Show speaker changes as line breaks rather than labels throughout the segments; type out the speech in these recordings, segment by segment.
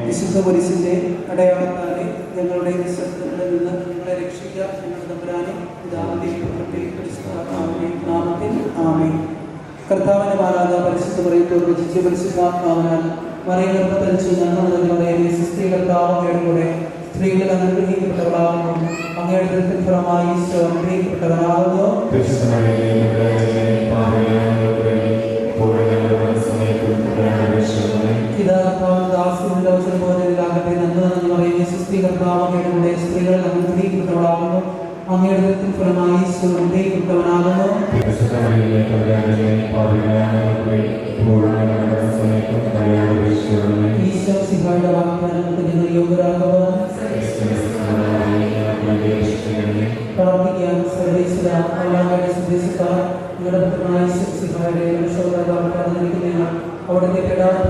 വിശുദ്ധ കുരിശിന്റെ അടയാളത്താലെ ഞങ്ങളുടെ നിശബ്ദങ്ങളിൽ നിന്ന് ഞങ്ങളെ രക്ഷിക്കുക. ഞങ്ങളുടെ തമ്പുരാനെ, പിതാവിന്റെയും പുത്രന്റെയും പരിശുദ്ധാത്മാവിന്റെയും നാമത്തിൽ ആമേൻ. കർത്താവിന്റെ മാലാഖ പരിശുദ്ധ മറിയത്തോട് രചിച്ച പരിശുദ്ധാത്മാവിനാൽ മറിയം ഗർഭധരിച്ചു ഞങ്ങളുടെ സ്ത്രീ കർത്താവ് അങ്ങയുടെ കൂടെ സ്ത്രീകൾ അനുഗ്രഹിക്കപ്പെട്ടവളാകുന്നു. അങ്ങയുടെ ദൃത്തിൽ ഫലമായി ഈശോ അനുഗ്രഹിക്കപ്പെട്ടവനാകുന്നു. സ്ത്രീകൾ അനുഗ്രഹിക്കപ്പെട്ടവളാകുന്നു. അങ്ങയുടെ ദൃത്തിൽ ഫലമായി ഈശോ അനുഗ്രഹിക്കപ്പെട്ടവനാകുന്നു. ഈശോ സിഹായുടെ വാഗ്ദാനങ്ങൾക്ക് നിങ്ങൾ യോഗ്യരാകുവാൻ പ്രാർത്ഥിക്കാൻ സർവേശ്വര അല്ലാഹുവിന്റെ സന്ദേശക്കാർ നിങ്ങളുടെ പുത്രനായ ഈശോ സിഹായുടെ രക്ഷകർത്താവായിരിക്കുന്ന അവിടുത്തെ പെടാത്ത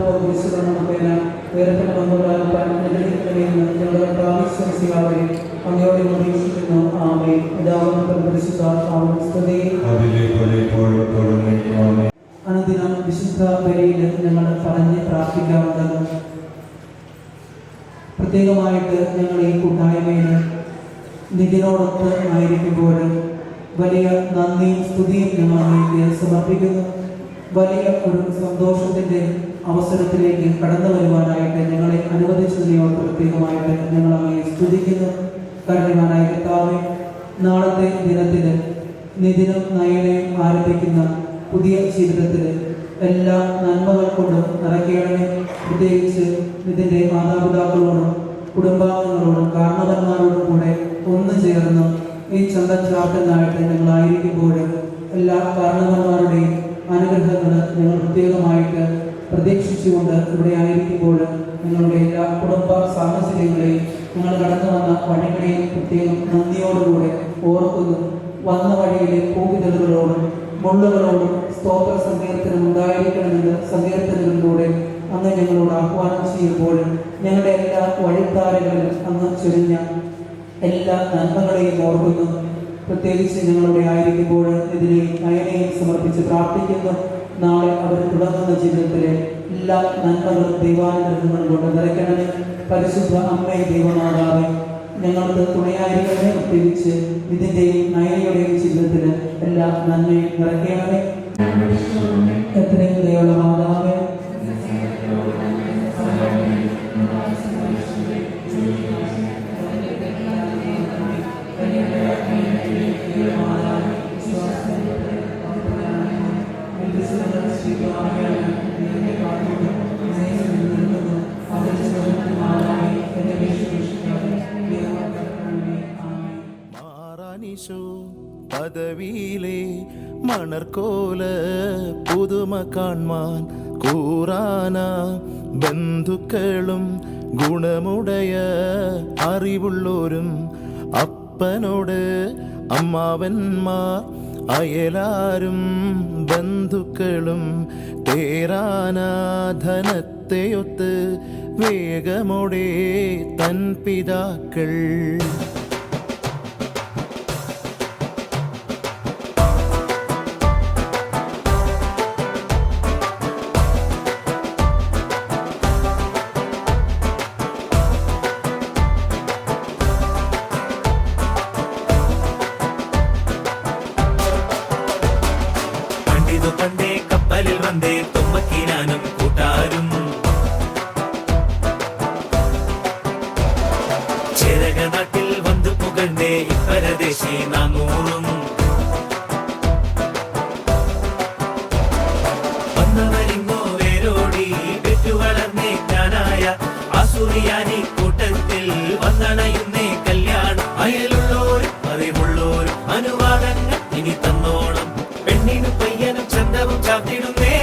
ഉയരത്തിൽ വന്നുകൊണ്ടാകാൻ അനുഗ്രഹിക്കണമെന്ന് ഞങ്ങളുടെ പ്രാദേശിക സിഹാവെ അങ്ങയോട് ഉപദേശിക്കുന്നു. ആമേൻ. പിതാവിനും പരിശുദ്ധാത്മാവിനും സ്തുതി. അനുദിനം വിശുദ്ധ ബലിയിൽ ഞങ്ങൾ പറഞ്ഞ് പ്രാർത്ഥിക്കാറുണ്ട്. പ്രത്യേകമായിട്ട് ഞങ്ങൾ ഈ കൂട്ടായ്മയിൽ നിതിനോടൊത്ത് ആയിരിക്കുമ്പോൾ വലിയ നന്ദിയും സ്തുതിയും ഞങ്ങൾ അങ്ങേക്ക് സമർപ്പിക്കുന്നു. വലിയ ഒരു സന്തോഷത്തിൻ്റെ അവസരത്തിലേക്ക് കടന്നു വരുവാനായിട്ട് ഞങ്ങളെ അനുവദിച്ചതിനോട് പ്രത്യേകമായിട്ട് ഞങ്ങൾ അങ്ങയെ സ്തുതിക്കുന്നു. കാരണവാനായ കർത്താവേ, നാളത്തെ ദിനത്തിൽ നിതിനും നയനയും ആരംഭിക്കുന്ന പുതിയ ജീവിതത്തിൽ എല്ലാ നന്മകൾ കൊണ്ടും നിറയ്ക്കണമേ. പ്രത്യേകിച്ച് ഇതിൻ്റെ മാതാപിതാക്കളോടും കുടുംബാംഗങ്ങളോടും കാരണവന്മാരോടും കൂടെ ഒന്നു ചേർന്ന് ഈ ചന്തം ചാർത്തനായിട്ട് ഞങ്ങളായിരിക്കുമ്പോൾ എല്ലാ കാരണവന്മാരുടെയും അനുഗ്രഹങ്ങൾ ഞങ്ങൾ പ്രത്യേകമായിട്ട് പ്രതീക്ഷിച്ചുകൊണ്ട് ഇവിടെ ആയിരിക്കുമ്പോൾ നിങ്ങളുടെ എല്ലാ കുടുംബ സാഹചര്യങ്ങളെയും ഞങ്ങൾ കടന്നു വന്ന വഴികളെയും പ്രത്യേകം നന്ദിയോടുകൂടെ ഓർക്കുന്നു. വന്ന വഴിയിലെ പൂവിതളുകളോടും മുള്ളുകളോടും സ്തോത്ര സങ്കീർത്തനം ഉണ്ടായിരിക്കണമെന്ന് സങ്കീർത്തനങ്ങളിലൂടെ അങ്ങ് ഞങ്ങളോട് ആഹ്വാനം ചെയ്യുമ്പോൾ ഞങ്ങളുടെ എല്ലാ വഴിത്താരകളിലും അങ്ങ് ചൊരിഞ്ഞ എല്ലാ നന്മകളെയും ഓർക്കുന്നു. പ്രത്യേകിച്ച് ഞങ്ങളുടെ ആയിരിക്കുമ്പോൾ ഇതിനെയും നയനെയും സമർപ്പിച്ച് പ്രാർത്ഥിക്കുന്നു. നാളെ അവർ തുടങ്ങുന്ന ജീവിതത്തിലെ എല്ലാ നന്മകളും ദൈവാനുഗ്രഹങ്ങളും കൊണ്ട് നിറയ്ക്കണമേ. പരിശുദ്ധ അമ്മയെ ദൈവമാതാവേ, ഞങ്ങൾക്ക് തുണയായിരിക്കണമേ. പ്രത്യേകിച്ച് ഇതിൻ്റെയും നയനയുടെയും ജീവിതത്തിൽ എല്ലാ നന്മയും നിറയ്ക്കണമേ. എത്രയും ദയുള്ള മാതാവേ,
പദവിയിലെ മണർക്കോല പുതുമ കാൺമാൻ കൂറാന ബന്ധുക്കളും ഗുണമുടയ അറിവുള്ളോരും അപ്പനോട് അമ്മാവന്മാർ അയലാരും ബന്ധുക്കളും തേരാനാധനത്തെയൊത്ത് വേഗമോടെ തൻ പിതാക്കൾ
പണ്ടേ കപ്പലിൽ വന്നേ തുമ്മക്കിനാനും കൂട്ടാരും ചേരക നാട്ടിൽ വന്നു പുകഴ്ന്നേ ഇപ്പരദേശി നാനൂറും വന്നവരിങ്ങോ വേരോടി പെറ്റുവളർന്നേ ജ്ഞാനായ ആസുറിയാനി കൂട്ടത്തിൽ വന്നണയുന്നേ കല്യാണം അയലുള്ളോരും അറിവുള്ളോരും അനുവാദങ്ങൾ ഇനി തന്നോണം പെണ്ണിനും പയ്യനും ചന്തവും ചാത്തിടുന്നേ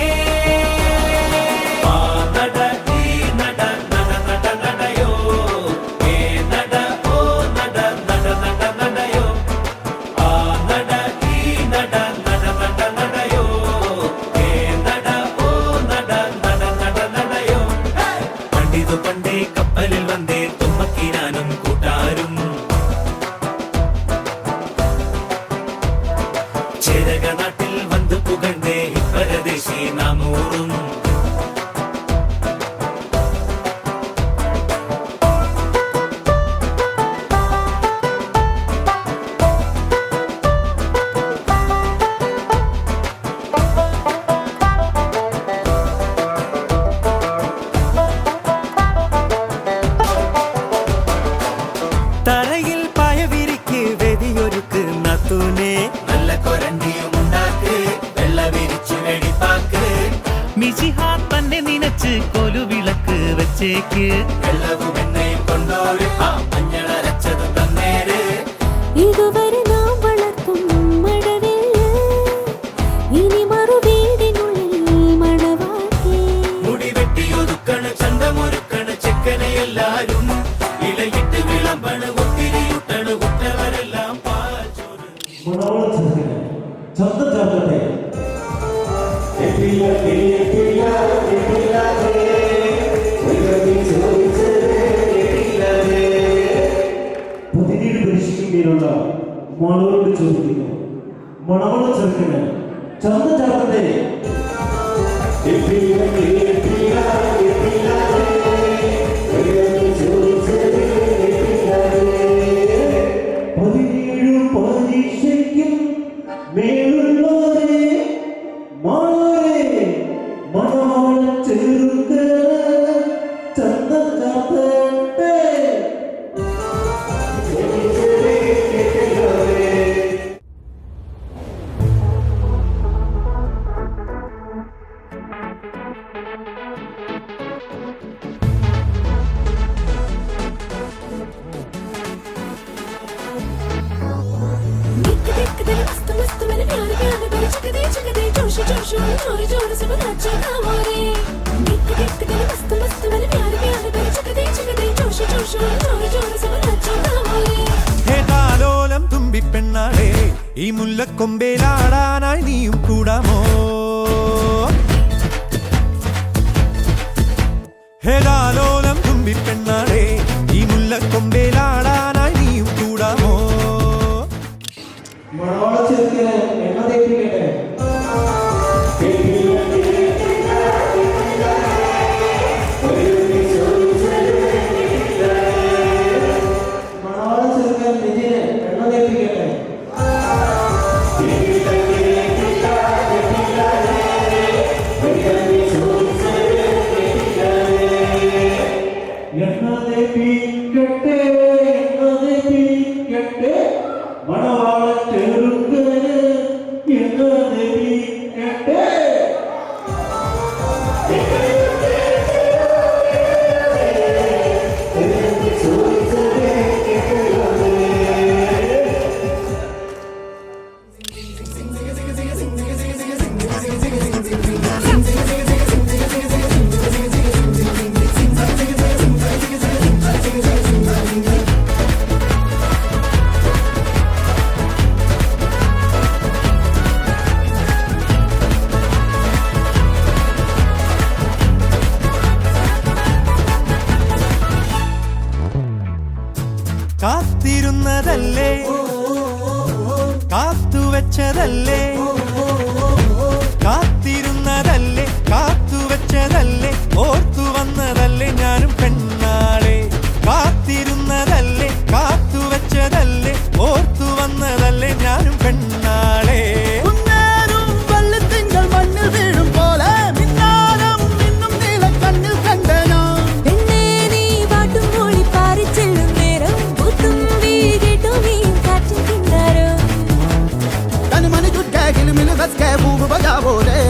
പണ്ടേ കപ്പലിൽ വന്നേ തുമ്മക്കിനാനും കൂട്ടാരും ചേരക നാട്ടിൽ വന്നു പുകഴ്ന്നേ ഇപ്പരദേശി നാനൂറും
കാഴ്ചയ്ക്ക്
വെള്ളവും എണ്ണയും കൊണ്ടോര് ആ മഞ്ഞളരച്ചത് തന്നേര്.
ഇതുവരെ നാം വളർത്തും മഴവില്ല് ഇനി മറുവീടിനുള്ളിൽ മണവാട്ടി.
മുടി വെട്ടിയൊതുക്കണ് ചന്തമൊരുക്കണ് ചെക്കനെ എല്ലാരും ഇലയിട്ട് വിളമ്പണ് ഒത്തിരിയുട്ടണ് കുട്ടവരെല്ലാം പാച്ചോറ്.
ുള്ള മണവരോട് ചോദിക്കുന്നു, മണവള ചെറുക്കന് ചന്ത ചാർത്തേ. പതിനേഴു പരീക്ഷയ്ക്കും മേലുള്ളവരെ മാളരെ മണവള ചെറുക്കന് ചന്ത ചാർത്തേ.
ഹേതാലോലം തുമ്പിപ്പെണ്ണാളെ ഈ മുല്ലക്കൊമ്പേലാടാനായി നീയും കൂടാമോ? ഹേതാലോലം തുമ്പിപ്പെണ്ണാളെ ഈ മുല്ലക്കൊമ്പേലാടാനായി നീയും കൂടാമോ?
മണവാള ചെറുക്കന് എണ്ണ തേപ്പിക്കട്ടെ. മണവാള ചെറുക്കൻ നെഞ്ചിന് എണ്ണ തേപ്പിക്കട്ടെ.
എണ്ണ തേപ്പിക്കട്ടെ, എണ്ണ തേപ്പിക്കട്ടെ, മണവാള ചെറുക്കന് എണ്ണ തേപ്പിക്കട്ടെ.
കാത്തിരുന്നതല്ലേ, കാത്തുവെച്ചതല്ലേ, കാത്തിരുന്നതല്ലേ, കാത്തുവെച്ചതല്ലേ, ഓർത്തു വന്നതല്ലേ ഞാനും പെണ്ണാളെ. കാത്തിരുന്നതല്ലേ, കാത്തുവെച്ചതല്ലേ, ഓർത്തു വന്നതല്ലേ ഞാനും പെണ്ണാളെ. മണ്ണിൽ വീഴും പോലെ മിന്നാരം ഇന്നും നീല കണ്ണിൽ കണ്ടനോ.
പെണ്ണേ നീ പാട്ടും മൂളി പാറിച്ചെല്ലും നേരം പൂത്തും വീടിട്ടു നീ കാറ്റിൽ കിണ്ടാരോ.
തൻ മനി ചുറ്റേ കിലുമിലു കസ്കേ പൂവ് ബജാവോ രെ.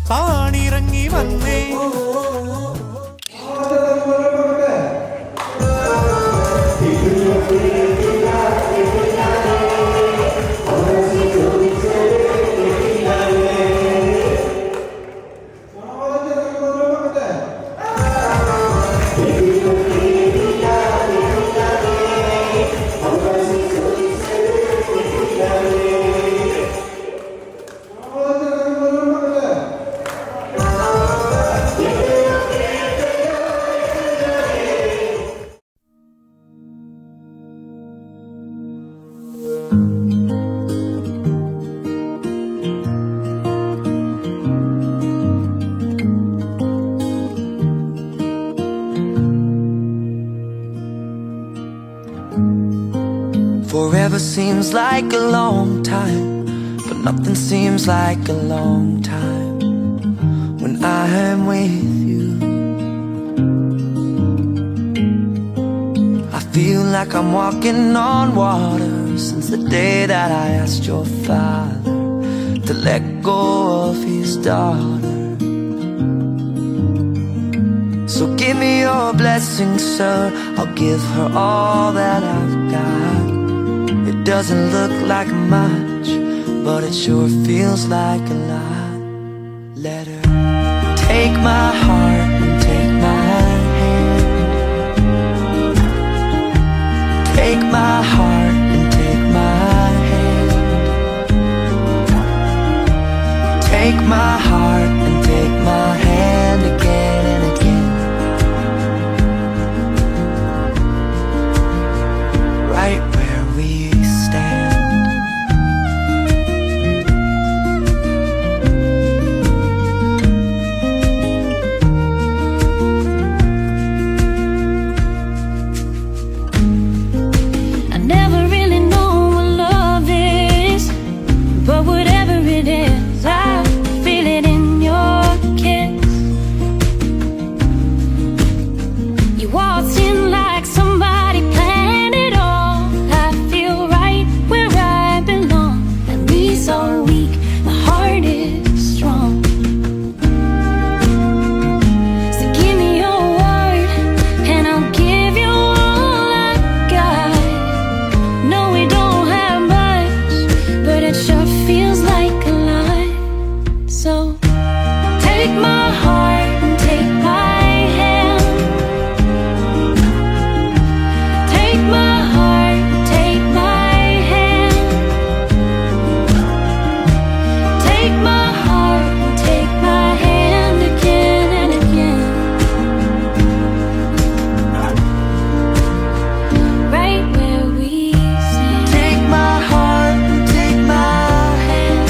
താണിറങ്ങി വന്നേ
Forever seems like a long time, but nothing seems like a long time when I am with you. I feel like I'm walking on water since the day that I asked your father to let go of his daughter. So give me your blessing, sir. I'll give her all that I've got. It doesn't look like much, but it sure feels like a lot. Let her take my heart and take my hand. Take my heart and take my hand. Take my heart and take my hand again and again. Right where we stand.
I never really know what love is, but whatever it is, I feel it in your kiss. You walked in like somebody planned it all. I feel right where I belong. My knees are weak, my heart is strong. So give me your word, and I'll give you all I got. No, we don't have much, but it sure feels like a lot. So take my heart and take my hand. Take my heart, take my hand. Take my heart and take my hand again and again. Right where we stand.
Take my heart and take my hand.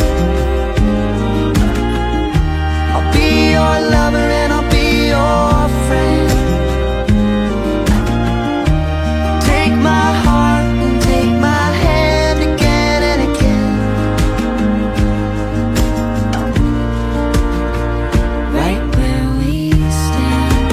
I'll be your lover and I'll be your friend. Take my heart and take my hand again and again.
Right where we stand.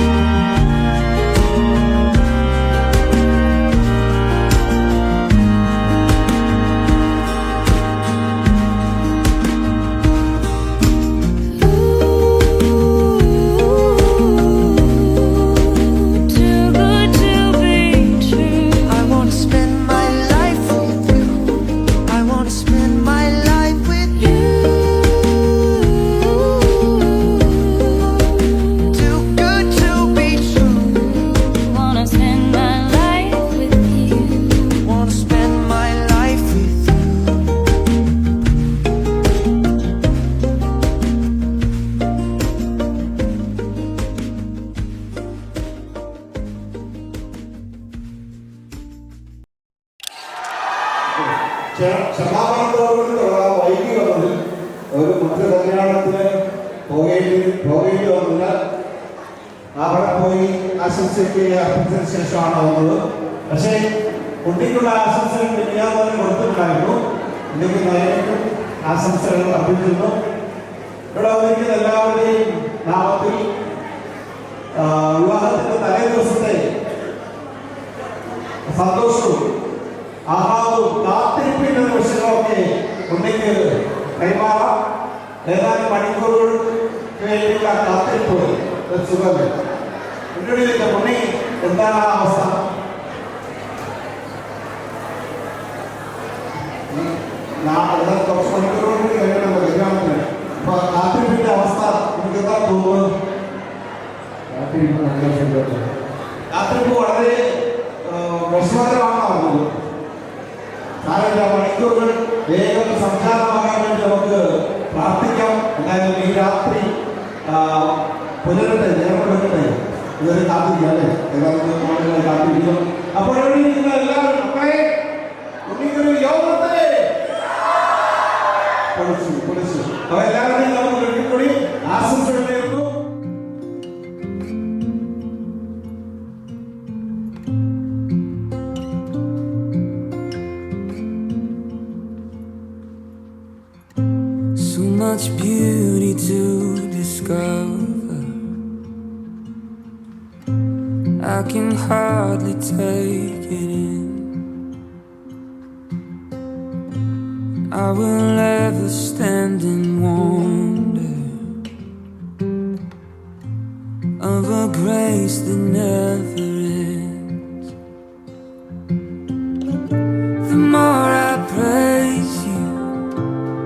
Too good to be true.
I wanna spend my life with you. I wanna spend my life with you. Too good to be true.
Wanna spend my life with you.
Wanna spend my life with you.
ക്ഷമാപണത്തോടുകൂടി വൈകി വന്നതിൽ ഒരു മറ്റു കല്യാണത്തിന് പോകേണ്ടി വന്നില്ല. അവിടെ പോയി ആശംസയ്ക്ക് അർപ്പിച്ചതിന് ശേഷമാണ് വന്നത്. പക്ഷേ കുട്ടിക്കുള്ള ആശംസകൾ മിനിയാതെ കൊടുത്തിട്ടുണ്ടായിരുന്നു. എനിക്ക് നേരിട്ടും ആശംസകൾ അർപ്പിച്ചിരുന്നു. ഇവിടെ വന്നിരിക്കുന്ന എല്ലാവരുടെയും നാമത്തിൽ വിവാഹത്തിന്റെ തലേ ദിവസത്തെ സന്തോഷവും ആഹ്ലാദവും കാത്തിരിപ്പിന്റെ നിമിഷങ്ങളൊക്കെ ഉണ്ടെങ്കിൽ കൈമാറാം. ഏതാനും മണിക്കൂറുകൾക്ക് വേണ്ടിയുള്ള കാത്തിരിപ്പ് സുഖമേ. മുന്നണിയിലേക്ക് മുന്നേ എന്താണ് ആ അവസ്ഥ? കുറച്ച് മണിക്കൂറുകൾ കഴിയണം കല്യാണത്തിന്. അപ്പൊ കാത്തിരിപ്പിന്റെ അവസ്ഥ എനിക്ക് എന്താ തോന്നുന്നത്? കാത്തിരിപ്പ് വളരെ വിഷമകരമാണെന്ന് പറഞ്ഞത്. കാരണം മണിക്കൂറുകൾ വേഗം സംജാതമാകാൻ വേണ്ടി നമുക്ക് പ്രാർത്ഥിക്കാം. എന്തായാലും ഈ രാത്രി പുലരട്ടെ, നേരത്തെ ഇതൊരു കാത്തിരിക്കാം അല്ലേ? ഏതാണ്ട് കാത്തിരിക്കും. അപ്പോൾ ഇവിടെ ഇരിക്കുന്ന എല്ലാവരും മക്കളെ കുട്ടിക്കൊരു യോഗത്തെ പൊളിച്ചു. അപ്പൊ എല്ലാവരുടെയും നമുക്ക് കൂടി ആശംസകൾ നേരുന്നു.
discover. I can hardly take it in. I will ever stand in wonder of a grace that never ends. The more I praise you,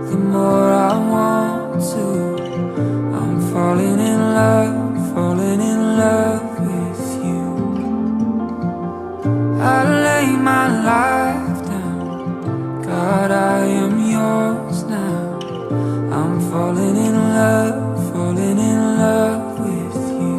the more I want to. I'm falling in love with you. I lay my life down, God, I am yours now. I'm falling in love with you.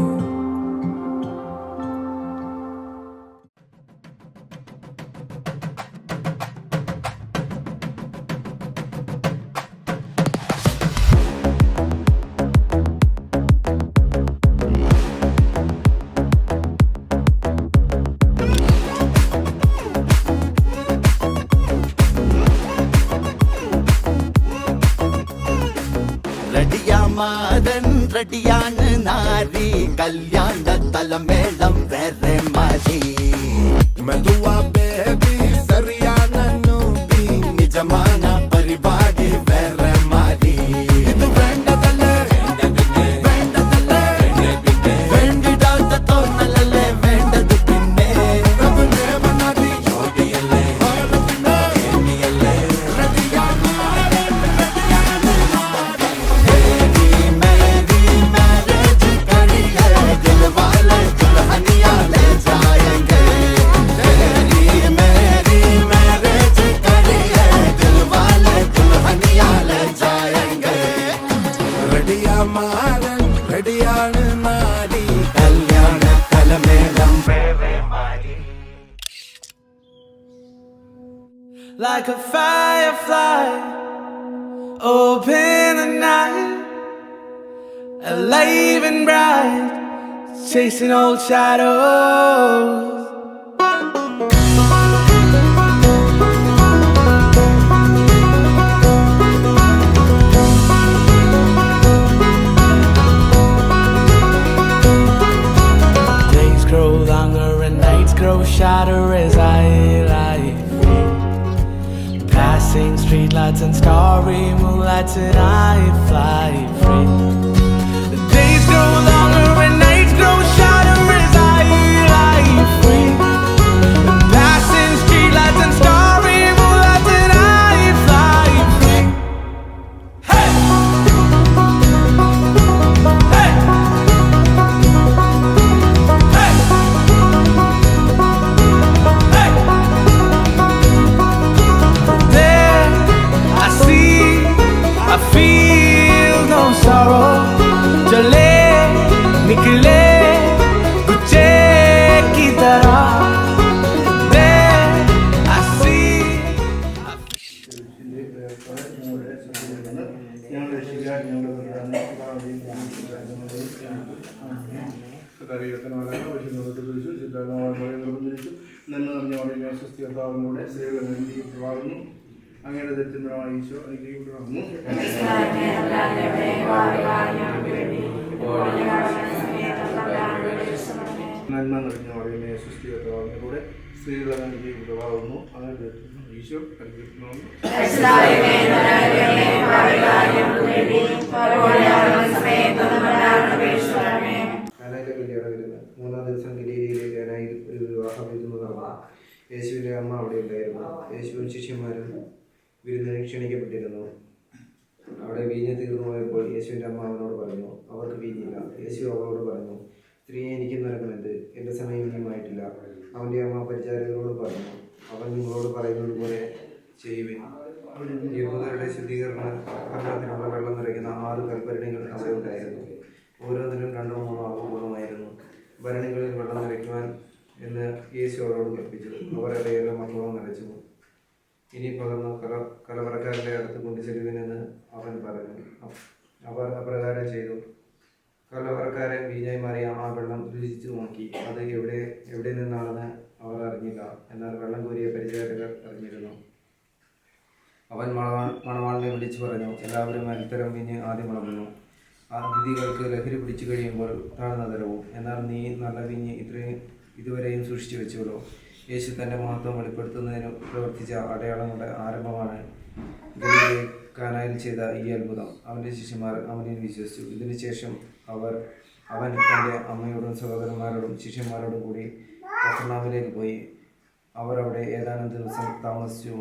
റെഡിയാമാരൻ റെഡിയാണ് നാരി കല്യാണ തലമേളം വേറെ മാറി മധുവാ baby സറിയാണ് നൂബി നിജമാന പരിപാടി വേറെ മാറി ഇത് വേണ്ടതല്ലേ വേണ്ടതല്ലേ വേണ്ടിടാത്ത തോന്നലല്ലേ വേണ്ടത് പിന്നെ പ്രഭുനെ വന്നാടി ജോഡിയല്ലേ റെഡിയല്ലേ റെഡിയാമാരൻ റെഡിയാണ് റെഡിയാണ് നാടി കല്യാണ തലമേളം വേറെ മാറി.
Like a firefly, open the night, alive and bright, chasing old shadows. Days grow longer and nights grow shorter as I lie free. Passing streetlights and starry moonlights and I fly free. The days grow longer and nights grow shorter as I lie free. Passing streetlights and starry moonlights and I fly free. Hey! Hey! Hey! Hey! There I see, I feel no sorrow. Chale, nikle, तुझे की तरह. There I see.
അങ്ങയുടെ ദരിദ്രമായ ഈശോ അനുഗ്രഹിക്കപ്പെടുന്നു. നന്മ നിറഞ്ഞ മറിയമേ സുസ്ഥിരത്തോടെ സ്ത്രീകളെ അനുഗ്രഹിക്കപ്പെടുന്നു. അങ്ങനെ ഈശോ അനുഗ്രഹിക്കുന്നു. കാനായിലെ കല്യാണം വരുന്നത് 3-ാം ദിവസം ഗലീലയിലെ കാനായിൽ ഒരു വിവാഹ വിരുന്ന് നടന്നു. യേശുവിൻ്റെ അമ്മ അവിടെ ഉണ്ടായിരുന്നു. യേശുവും ശിഷ്യന്മാരും വിരുന്നിന് ക്ഷണിക്കപ്പെട്ടിരുന്നു. അവിടെ വീഞ്ഞ് തീർന്നു പോയപ്പോൾ യേശുവിൻ്റെ അമ്മ അവനോട് പറഞ്ഞു, അവർക്ക് വീഞ്ഞില്ല. യേശു അവളോട് പറഞ്ഞു, സ്ത്രീയെ എനിക്ക് നൽകുന്നത് എൻ്റെ സമയം ഇനിയുമായിട്ടില്ല. അവൻ്റെ അമ്മ പരിചാരകരോട് പറഞ്ഞു, അവൻ നിങ്ങളോട് പറയുന്നത് പോലെ ചെയ്യുവിൻ. യഹൂദരുടെ ശുദ്ധീകരണത്തിനുള്ള വെള്ളം നിറയ്ക്കുന്ന 6 കൽഭരണികൾ അവിടെ ഉണ്ടായിരുന്നു. ഓരോന്നിലും 2-3 ആകുമ്പോഴുമായിരുന്നു. ഭരണികളിൽ വെള്ളം നിറയ്ക്കുവാൻ എന്ന് യേശു അവരോട് കൽപ്പിച്ചു. അവർ അവയെല്ലാം മക്കളോളം നിറച്ചു. ഇനി പകർന്നു കലവറക്കാരൻ്റെ അടുത്ത് കൊണ്ടുചെല്ലുവിനെന്ന് അവൻ പറഞ്ഞു. അവർ അപ്രകാരം ചെയ്തു. കലവറക്കാരൻ വീഞ്ഞായി മാറിയ ആ വെള്ളം രുചിച്ചു നോക്കി. അത് എവിടെ നിന്നാണെന്ന് അവർ അറിഞ്ഞില്ല. എന്നാൽ വെള്ളം കോരിയ പരിചാരകർ അറിഞ്ഞിരുന്നു. അവൻ മണവാളിനെ വിളിച്ചു പറഞ്ഞു, എല്ലാവരും അൽത്തരം വീഞ്ഞ് ആദ്യം വിളമ്പുന്നു. അതിഥികൾക്ക് ലഹരി പിടിച്ചു കഴിയുമ്പോൾ താഴ്ന്ന തരവും. എന്നാൽ നീ നല്ല വീഞ്ഞ് ഇതുവരെയും സൂക്ഷിച്ചു വെച്ചുവല്ലോ. യേശു തൻ്റെ മഹത്വം വെളിപ്പെടുത്തുന്നതിന് പ്രവർത്തിച്ച അടയാളങ്ങളുടെ ആരംഭമാണ് ഗലീലയിലെ കാനായിൽ ചെയ്ത ഈ അത്ഭുതം. അവൻ്റെ ശിഷ്യന്മാർ അവനിൽ വിശ്വസിച്ചു. ഇതിനുശേഷം അവൻ തൻ്റെ അമ്മയോടും സഹോദരന്മാരോടും ശിഷ്യന്മാരോടും കൂടി കഫർനഹൂമിലേക്ക് പോയി. അവർ അവിടെ ഏതാനും ദിവസം താമസിച്ചു.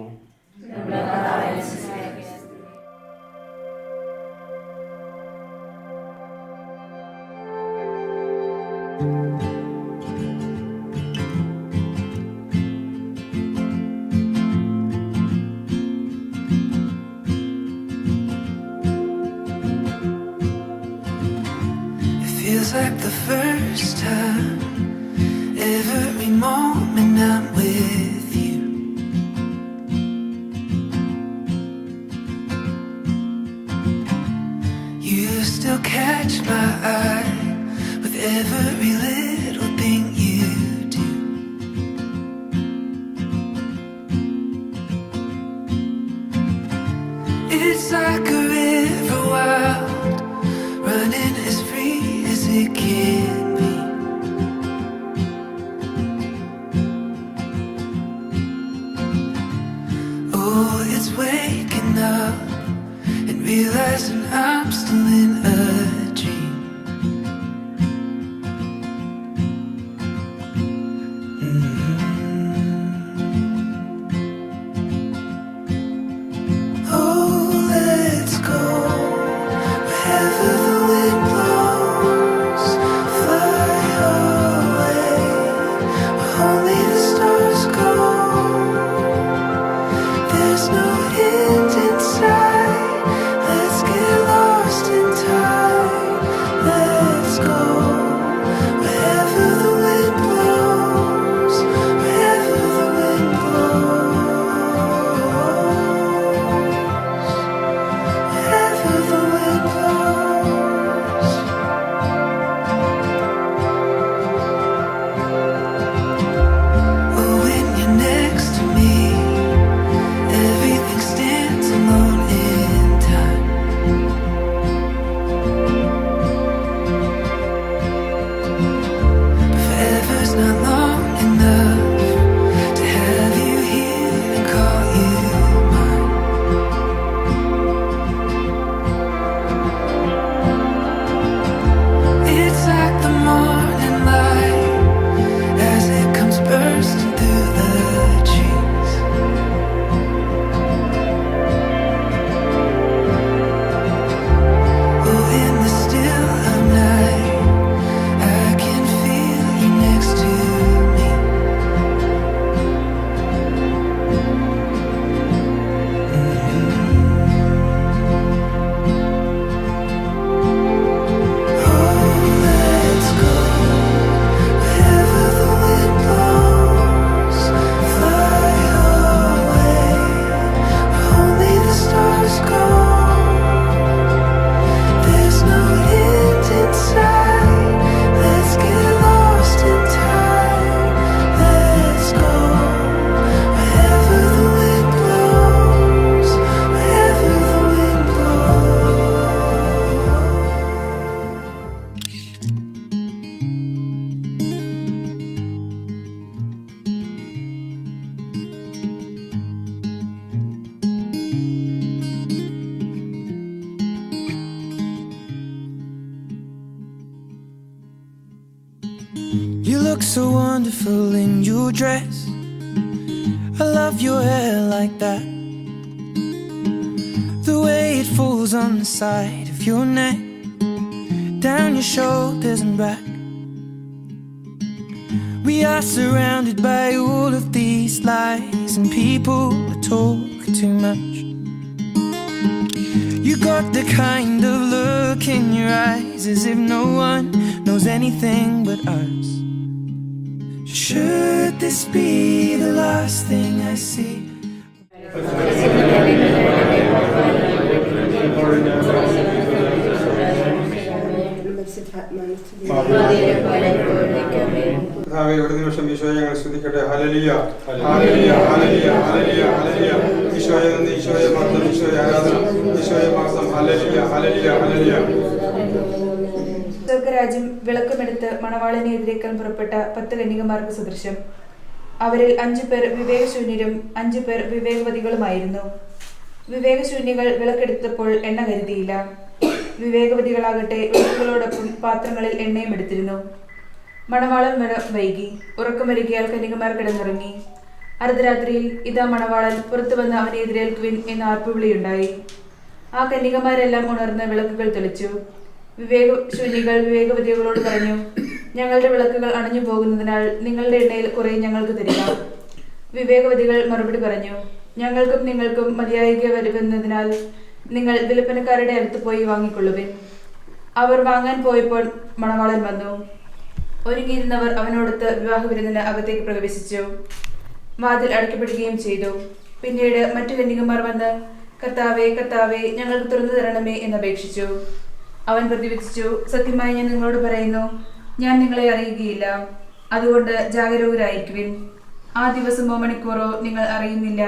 Feels like the first time, every moment I'm with you. You still catch my eye with every little thing you do. It's like a river wild, running as free as it can be. Oh, it's waking up and realizing I'm still in a dream. Oh, let's go wherever the wind blows. Fly away where only the stars go. There's no end in sight. Let's get lost in time. Let's go wherever the wind blows. Wherever the wind blows. Wherever the wind blows. Oh, when you're next to me, everything stands alone in time. Forever's not long enough to have you here and call you mine. It's like the morning light as it comes bursting through the trees. Oh, in the still of night, I can feel you next to me. Oh, let's go wherever the wind blows. Fly away where only the stars go. There's no end in sight. Let's get lost in time. Let's go wherever the wind blows. Wherever the wind blows. You look so wonderful in your dress. I love your hair like that. The way it falls on the side of your neck, down your shoulders and back. We are surrounded by all of these lies, and people that talk too much. You got the kind of look in your eyes as if no one knows anything but us. Should this be the last thing I see?
കർത്താവേ, ഒരു നിമിഷം ഈശോയെ ഞങ്ങൾ സ്തുതിക്കട്ടെ. Hallelujah, hallelujah, hallelujah, hallelujah, hallelujah. ഈശോയെ നന്ദി, ഈശോയെ മഹത്വം, ഈശോയെ ആരാധന, ഈശോയെ മഹത്വം. Hallelujah, hallelujah, hallelujah.
സ്വർഗരാജ്യം വിളക്കുമെടുത്ത് മണവാളിനെ എതിരേക്കാൻ പുറപ്പെട്ട 10 കന്യകമാർക്ക് സദൃശം. അവരിൽ 5 പേർ വിവേകശൂന്യരും 5 പേർ വിവേകവതികളുമായിരുന്നു. വിവേകശൂന്യകൾ വിളക്കെടുത്തപ്പോൾ എണ്ണ കരുതിയില്ല. വിവേകവതികളാകട്ടെ വിളക്കുകളോടൊപ്പം പാത്രങ്ങളിൽ എണ്ണയും എടുത്തിരുന്നു. മണവാളൻ വൈകി. ഉറക്കം വരികയാൽ കന്യകമാർ കിടന്നുറങ്ങി. അർദ്ധരാത്രിയിൽ ഇതാ മണവാളൻ, പുറത്തു വന്ന് അവനെ എതിരേൽക്കുവിൻ എന്ന ആർപ്പുവിളിയുണ്ടായി. ആ കന്യകമാരെല്ലാം ഉണർന്ന് വിളക്കുകൾ തെളിച്ചു. വിവേകശൂന്യകൾ വിവേകവതികളോട് പറഞ്ഞു, ഞങ്ങളുടെ വിളക്കുകൾ അണഞ്ഞു പോകുന്നതിനാൽ നിങ്ങളുടെ എണ്ണയിൽ കുറെ ഞങ്ങൾക്ക് തരിക. വിവേകവതികൾ മറുപടി പറഞ്ഞു, ഞങ്ങൾക്കും നിങ്ങൾക്കും മതിയായിക വരുന്നതിനാൽ നിങ്ങൾ വിൽപ്പനക്കാരുടെ അടുത്ത് പോയി വാങ്ങിക്കൊള്ളുവിൻ. അവർ വാങ്ങാൻ പോയപ്പോൾ മണവാളൻ വന്നു. ഒരുങ്ങിയിരുന്നവർ അവനോടൊത്ത് വിവാഹവിരുന്നിന് അകത്തേക്ക് പ്രവേശിച്ചു. വാതിൽ അടയ്ക്കപ്പെടുകയും ചെയ്തു. പിന്നീട് മറ്റു കന്യകമാർ വന്ന്, കർത്താവേ, കർത്താവേ, ഞങ്ങൾക്ക് തുറന്നു തരണമേ എന്നപേക്ഷിച്ചു. അവൻ പ്രതിവചിച്ചു, സത്യമായി ഞാൻ നിങ്ങളോട് പറയുന്നു, ഞാൻ നിങ്ങളെ അറിയുകയില്ല. അതുകൊണ്ട് ജാഗരൂകരായിരിക്കുവിൻ. ആ ദിവസമോ മണിക്കൂറോ നിങ്ങൾ അറിയുന്നില്ല.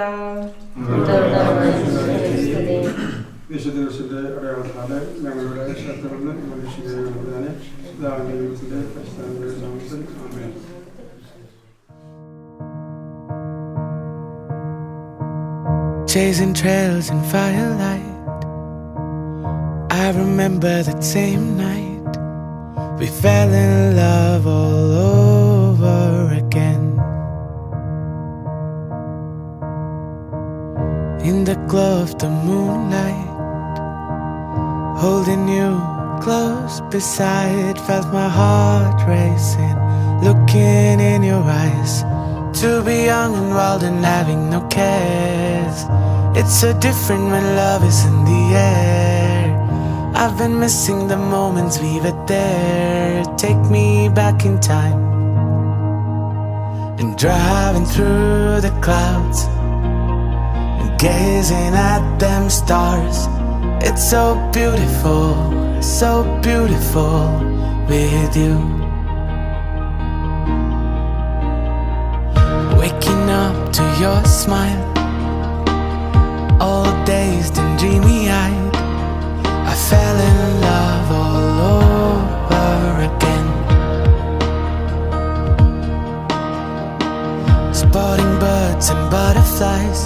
വിശുദ്ധ ദിവസത്തിന്റെ അടയാളത്താല് ഞങ്ങളുടെ ശത്രുക്കളിൽ മനുഷ്യനെ ദൈവത്തിന്റെ പരിസ്ഥാനങ്ങളുടെ നാമത്തിൽ ആമേൻ.
Chasing trails in firelight, I remember that same night we fell in love all over again. In the glow of the moonlight, holding you close beside, felt my heart racing, looking in your eyes. To be young and wild and having no cares, it's so different when love is in the air. I've been missing the moments we were there. Take me back in time and driving through the clouds and gazing at them stars. It's so beautiful with you. Waking up to your smile, all dazed and dreamy-eyed, I fell in love all over again. Spotting birds and butterflies,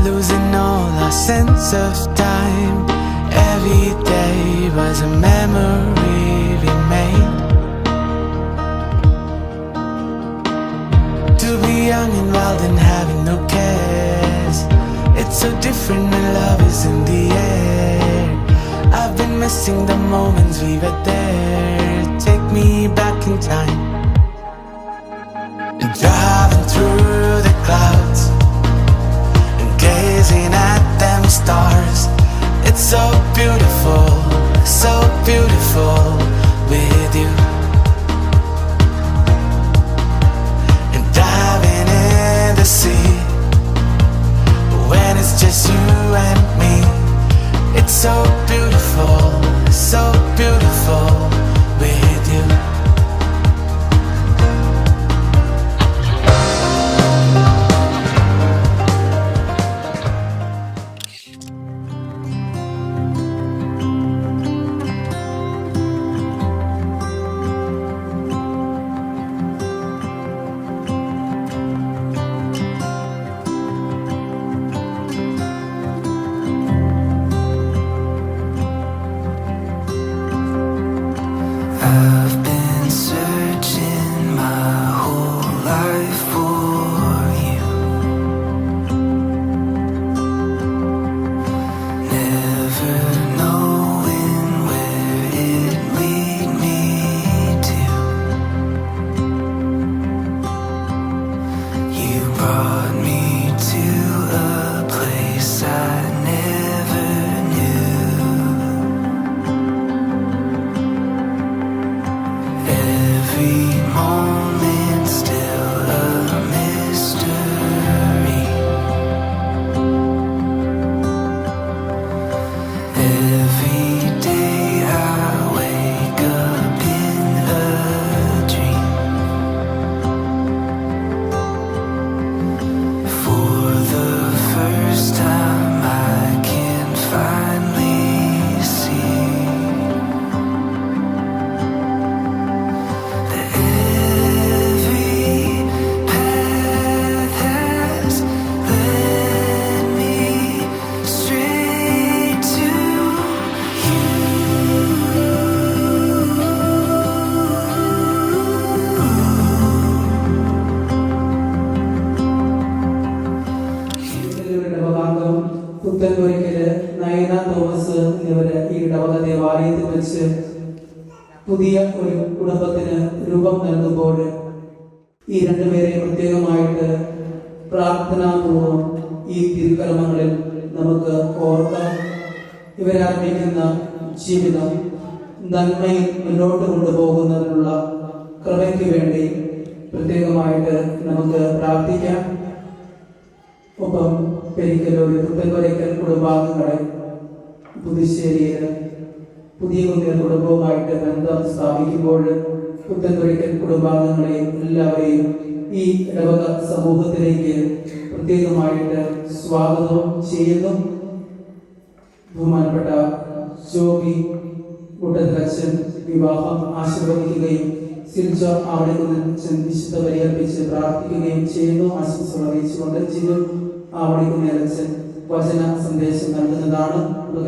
losing all our sense of time. Every day was a memory we made. To be young and wild and having no cares, it's so different when love is in the air. I've been missing the moments we were there. Take me back in time and driving through the clouds and gazing at them stars. It's so beautiful with you. And diving in the sea when it's just you and me. It's so beautiful with you.
പുതിയ ഒരു കുടുംബത്തിന് രൂപം നൽകുമ്പോൾ ഈ രണ്ടുപേരെ പ്രത്യേകമായിട്ട് പ്രാർത്ഥനാപൂർവം ഈ തിരുക്കർമ്മങ്ങളിൽ നമുക്ക് ഓർക്കാം. ഇവരാരംഭിക്കുന്ന ജീവിതം നന്മയിൽ മുന്നോട്ട് കൊണ്ടുപോകുന്നതിനുള്ള കൃപയ്ക്ക് വേണ്ടി പ്രത്യേകമായിട്ട് നമുക്ക് പ്രാർത്ഥിക്കാം. ഒപ്പം പെരിക്കലൂർ പുത്തൻപുരയ്ക്കൽ കുടുംബാംഗങ്ങളെ പുതുശ്ശേരിയിൽ പുതിയ കുന്നിൽ കുടുംബവുമായിട്ട് ബന്ധം സ്ഥാപിക്കുമ്പോൾ പുത്തൻപുരയ്ക്കൽ കുടുംബാംഗങ്ങളെയും എല്ലാവരെയും ഈ ഇടവക സമൂഹത്തിലേക്ക് പ്രത്യേകമായിട്ട് സ്വാഗതം ചെയ്യുന്നു. ബഹുമാനപ്പെട്ട ജോബി കൂട്ടത്തിലച്ഛൻ വിവാഹം ആശീർവദിക്കുകയും സിൽജ അവിടെ നിന്ന് വിശുദ്ധ ബലിയർപ്പിച്ച് പ്രാർത്ഥിക്കുകയും ചെയ്യുന്നു. ആശംസകൾ അറിയിച്ചുകൊണ്ട് ജിനു അവിടെ കുന്നേലച്ഛൻ വചന സന്ദേശം നൽകുന്നതാണ്.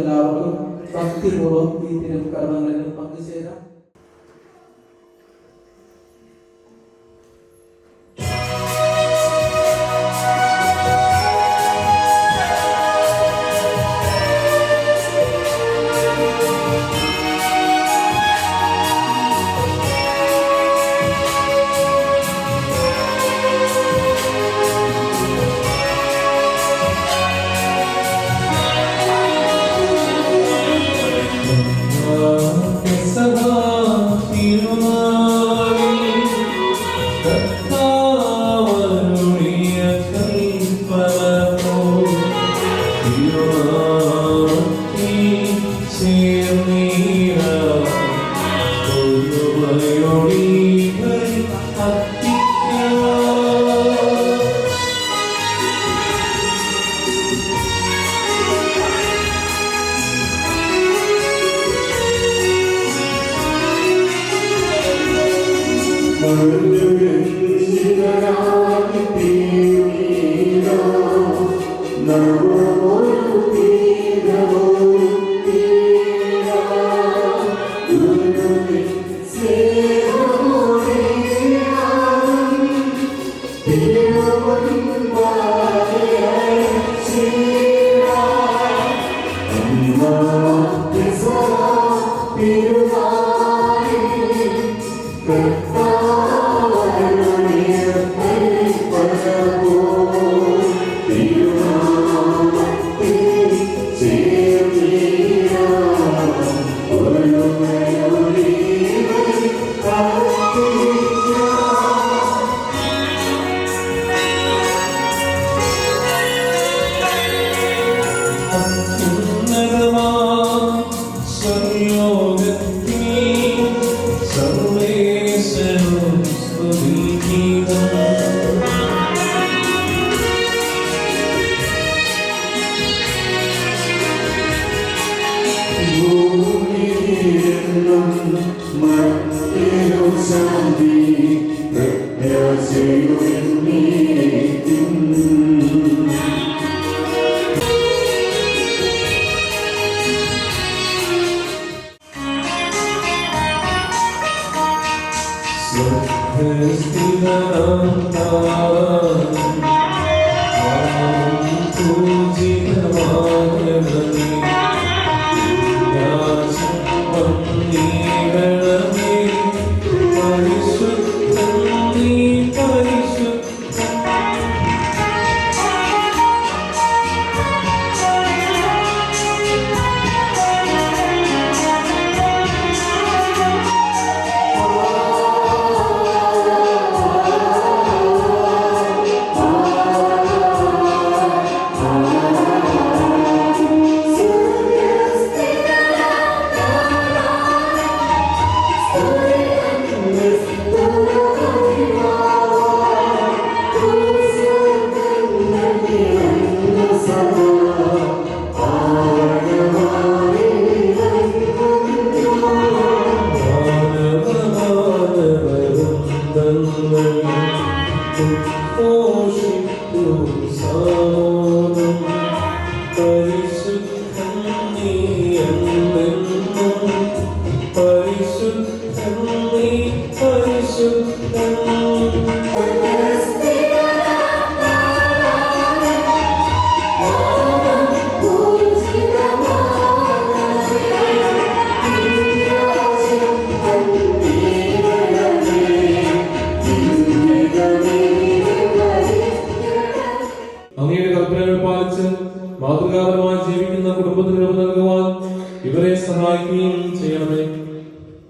എല്ലാവർക്കും ഭക്തിപൂർവ്വം ഈ തിരുക്കർമ്മങ്ങളിൽ പങ്കുചേരാം.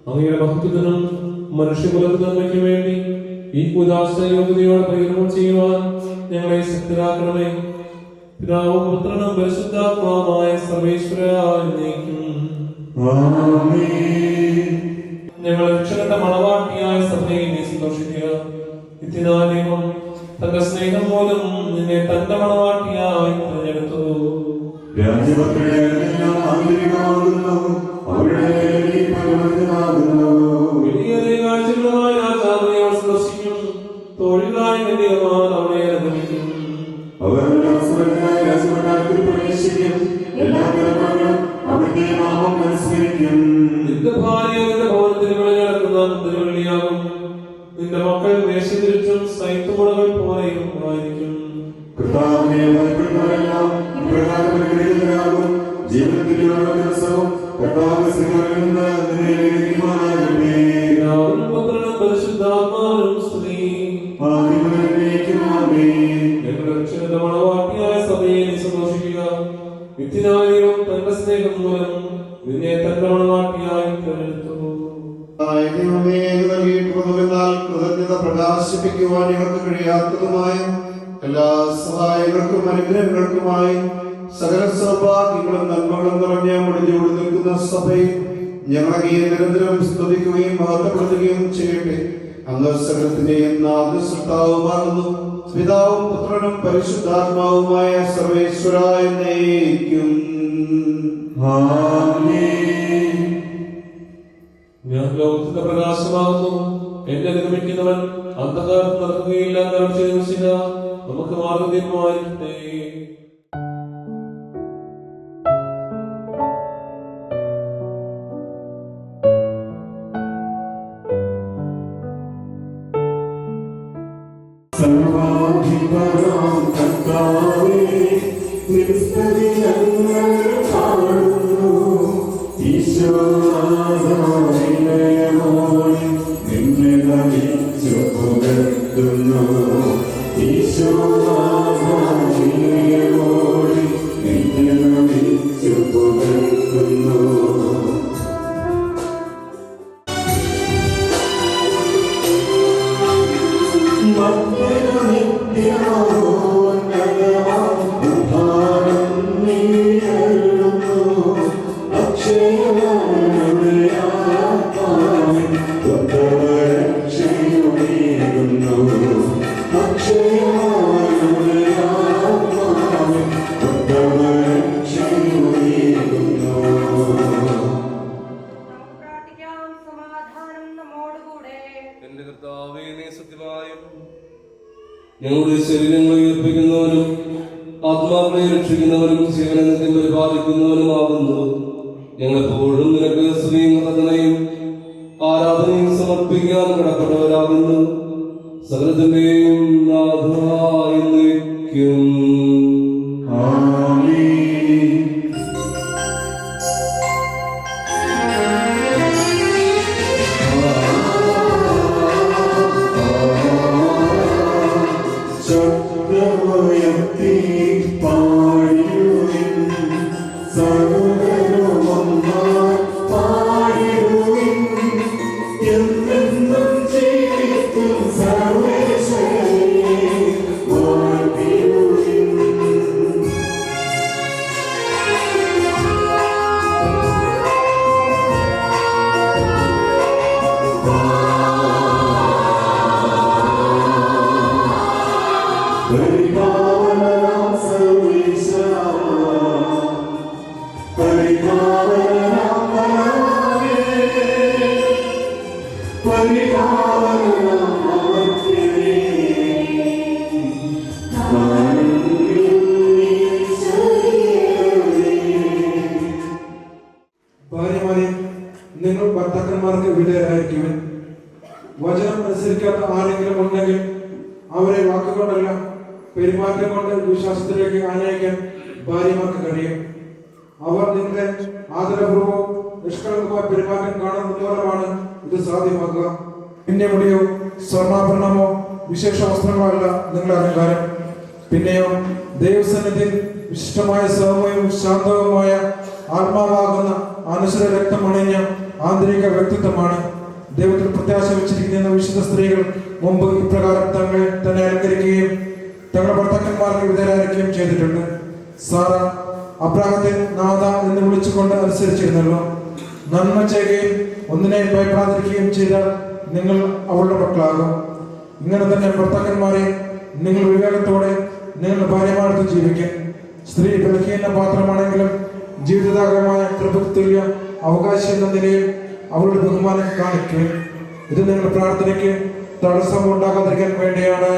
അങ്ങയുടെ ഭക്തനും മനുഷ്യകുലത്തിന് നന്മയ്ക്ക് വേണ്ടി ഈ കൂദാശ യോഗ്യതയോടെ പരികർമ്മം ചെയ്യുവാൻ ഞങ്ങളെ ശക്തരാക്കണമേ. പിതാവും പുത്രനും പരിശുദ്ധാത്മാവുമായ സർവേശ്വരനായിരിക്കും. ഞങ്ങൾ രക്ഷകന്റെ മണവാട്ടിയായ സഭയെ നീ സന്തോഷിക്കുക. നിത്യനാമം തന്റെ സ്നേഹം മൂലം നിന്നെ തന്റെ മണവാട്ടിയായി തിരഞ്ഞെടുത്തു. വലിയേറിയ കാഴ്ചകളുമായി രാജാവിനെ അവർ സന്ദർശിക്കും. തൊഴിലായി നിത്യമാൻ അവനെ അനുഗമിക്കും. നിന്റെ ഭാര്യ നിന്റെ ഭവനത്തിൽ വിളഞ്ഞടക്കുന്ന തിരുവള്ളിയാകും. നിന്റെ മക്കൾ വേഷത്തിരിച്ചും സൈത്തുമുളകൾ പോലെയും ആയിരിക്കും. പരിശുദ്ധാത്മാവിനും സ്തുതി. ഞങ്ങളുടെ മണവാട്ടിയായ സഭയെ നീ സന്തോഷിക്കുക. നിത്യനായും തന്റെ സ്നേഹം മൂലം നിന്നെ തന്റെ മണവാട്ടിയായി തിരഞ്ഞെടുത്തു.
കൃതജ്ഞത പ്രകാശിപ്പിക്കുവാൻ ഞങ്ങൾക്ക് കഴിയാത്തതുമായ എല്ലാ സഹായങ്ങൾക്കും അനുഗ്രഹങ്ങൾക്കുമായി സകല സൗഭാഗ്യങ്ങളും നന്മകളും നിറഞ്ഞ മുടിഞ്ഞുകൊണ്ട് നിൽക്കുന്ന സഭയിൽ ഞങ്ങളെ നിരന്തരം സ്തുതിക്കുകയും മഹത്വപ്പെടുത്തുകയും ചെയ്യട്ടെ. അങ്ങ് സകലത്തിന്റെയും നാഥസൃഷ്ടാവുമാകുന്നു. പിതാവും പുത്രനും പരിശുദ്ധാത്മാവുമായ സർവേശ്വരായ എന്നേക്കും.
ഞാൻ ലോകത്തിന്റെ പ്രകാശമാകുന്നു. എന്നെ നിർമ്മിക്കുന്നവൻ അന്ധകാരത്തിൽ നടക്കുകയില്ല. നമുക്ക് മാർഗം തീരുമാനിക്കട്ടെ.
ഞങ്ങളുടെ ശരീരങ്ങളെ ഉയർപ്പിക്കുന്നവനും ആത്മാക്കളെ രക്ഷിക്കുന്നവനും ജീവനത്തെ പരിപാലിക്കുന്നവനുമാകുന്നു. ഞങ്ങളെപ്പോഴും നിനക്ക് സ്തുതിയും കഥനയും ആരാധനയും സമർപ്പിക്കാൻ കടപ്പെട്ടവരാകുന്നു. സകലത്തിന്റെയും നാഥനായി നിൽക്കും.
ഭാര്യമാരെ, നിങ്ങൾ ഭർത്താക്കന്മാർക്ക് വിധേയരായിരിക്കുവിൻ. വചനം അനുസരിക്കാത്ത ആരെങ്കിലും ഉണ്ടെങ്കിൽ അവരെ വാക്കുകൊണ്ടല്ല പെരുമാറ്റം കൊണ്ട് വിശ്വാസത്തിലേക്ക് ആനയിക്കാൻ ഭാര്യമാർക്ക് കഴിയും. അവർ നിങ്ങളെ ആദരപൂർവ്വം നിഷ്കളങ്കമായ പെരുമാറ്റം കാണുന്ന മൂലമാണ് ഇത് സാധ്യമാക്കുക. പിന്നെ മുടിയോ സ്വർണ്ണാഭരണമോ വിശേഷ വസ്ത്രങ്ങളോ അല്ല നിങ്ങളുടെ അലങ്കാരം. പിന്നെയോ ദൈവസന്നിധിയിൽ വിശിഷ്ടമായ സൗമ്യവും ശാന്തവുമായ ആത്മാവാകുന്ന അനുസര രക്തം അണിഞ്ഞ ആന്തരിക വ്യക്തിത്വമാണ്. ദൈവത്തിൽ പ്രത്യാശ വെച്ചിരിക്കുന്ന വിശുദ്ധ സ്ത്രീകൾ മുമ്പ് ഇപ്രകാരം തങ്ങളെ തന്നെ അലങ്കരിക്കുകയും തങ്ങളുടെ ഭർത്താക്കന്മാർക്ക് വിധേയരായിരിക്കുകയും ചെയ്തിട്ടുണ്ട്. സാറ അബ്രാഹത്തെ നാഥ എന്ന് വിളിച്ചുകൊണ്ട് അനുസരിച്ചിരുന്നല്ലോ. നന്മ ചെയ്യുകയും ഒന്നിനെയും ഭയപ്പെടാതിരിക്കുകയും ചെയ്താൽ നിങ്ങൾ അവളുടെ മക്കളാകും. ഇങ്ങനെ തന്നെ ഭർത്താക്കന്മാരെ നിങ്ങൾ വിവേകത്തോടെ നിങ്ങളുടെ ഭാര്യമാർക്ക് ജീവിക്കും. സ്ത്രീ ബലഹീന പാത്രമാണെങ്കിലും ജീവിതദായകമായ കൃപതുല്യ അവകാശം എന്ന നിലയിൽ അവളുടെ ബഹുമാനം കാണിക്കും. ഇത് നിങ്ങളുടെ പ്രാർത്ഥനയ്ക്ക് തടസ്സം ഉണ്ടാകാതിരിക്കാൻ വേണ്ടിയാണ്.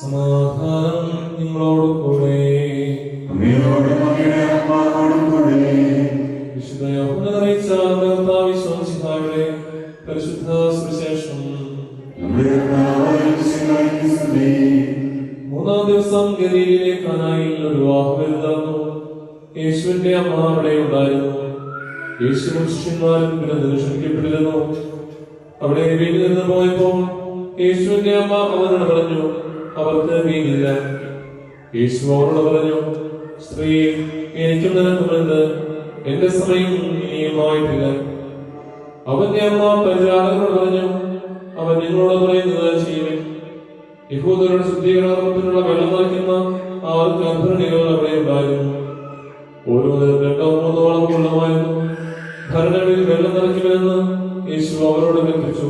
സമാധാനം നിങ്ങളോടുകൂടെ. വിശുദ്ധ യോഹന്നാൻ അറിയിച്ച കർത്താവിന്റെ പരിശുദ്ധ സുവിശേഷം. മൂന്നാം ദിവസം ഗലീലയിലെ കാനായിൽ ഒരു വിവാഹം നടന്നു. യേശുവിന്റെ അമ്മ അവിടെ ഉണ്ടായിരുന്നു. യേശുവും ശിഷ്യന്മാരും ക്ഷണിക്കപ്പെട്ടിരുന്നു. അവിടെ വീട്ടിൽ നിന്ന് പോയപ്പോൾ യേശുവിന്റെ അമ്മ അവരോട് പറഞ്ഞു, അവർക്ക് വീഞ്ഞില്ല. യേശു അവരോട് പറഞ്ഞു, സ്ത്രീ, എനിക്കും നിനക്കുമെന്ന് എന്റെ സമയം ഇനിയുമായിട്ടില്ല. അവന്റെ അമ്മ പരിചാരകരോട് പറഞ്ഞു, അവൻ നിങ്ങളോട് പറയുന്നത് ചെയ്യുവിൻ. യഹൂദരുടെ ശുദ്ധീകരണത്തിനുള്ള വെള്ളം നിറയ്ക്കുന്ന അവർക്ക് ഭരണികൾ അവിടെ ഉണ്ടായിരുന്നു. ഓരോന്നിനും 2-3 വളം കൊള്ളമായിരുന്നു. ഭരണികളിൽ വെള്ളം നിറയ്ക്കുമെന്ന് യേശു അവരോട് കൽപ്പിച്ചു.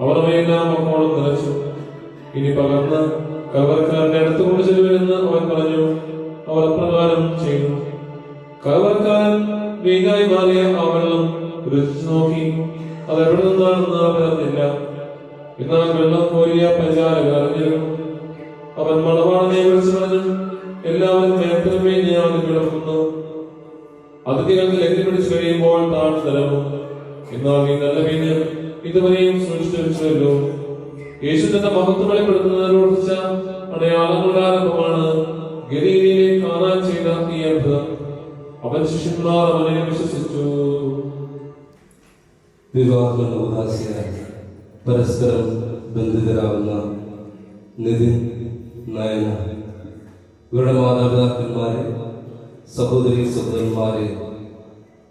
അവർ അവയെല്ലാം മക്കോളം നിറച്ചു. ഇനി പകർന്ന് കവർക്കാരന്റെ അടുത്ത് കൊണ്ട് ചെല്ലുമെന്ന് അവൻ പറഞ്ഞു. അവർ അപ്രകാരം ചെയ്തു. കവർക്കാരൻ വീഞ്ഞായി മാറിയ ആ വെള്ളം രുചിച്ചു നോക്കി. അത് എവിടെ നിന്നാണെന്ന് പറഞ്ഞില്ല. എന്നാൽ വെള്ളം കോരിയ പരിചാരകർ അറിഞ്ഞിരുന്നു. അവൻ മണവാളനെ വിളിച്ചു പറഞ്ഞു, എല്ലാവരും മേത്തരം വീഞ്ഞാണ് കിടക്കുന്നു. അതിഥികൾക്ക് ലഹരി പിടിച്ചു കഴിയുമ്പോൾ താഴ്ന്നു തരവും. എന്നാൽ നീ നല്ല വീഞ്ഞ് ഇതുവരെയും സൂക്ഷിച്ചുവല്ലോ. യേശു തന്റെ മഹത്വം വെളിപ്പെടുത്തുന്നതിനോട് അടയാളങ്ങളുടെ ആരംഭമാണ് ഗലീലയിലെ കാണാൻ ചെയ്ത ഈ അത്ഭുതം. അവൻ ശിഷ്യന്മാർ അവനെ വിശ്വസിച്ചു.
വിവാഹോദാസിയായി പരസ്പരം ബന്ധിതരാകുന്ന നിതിൻ, നയന, ഇവരുടെ മാതാപിതാക്കന്മാരെ, സഹോദരി സഹോദരന്മാരെ,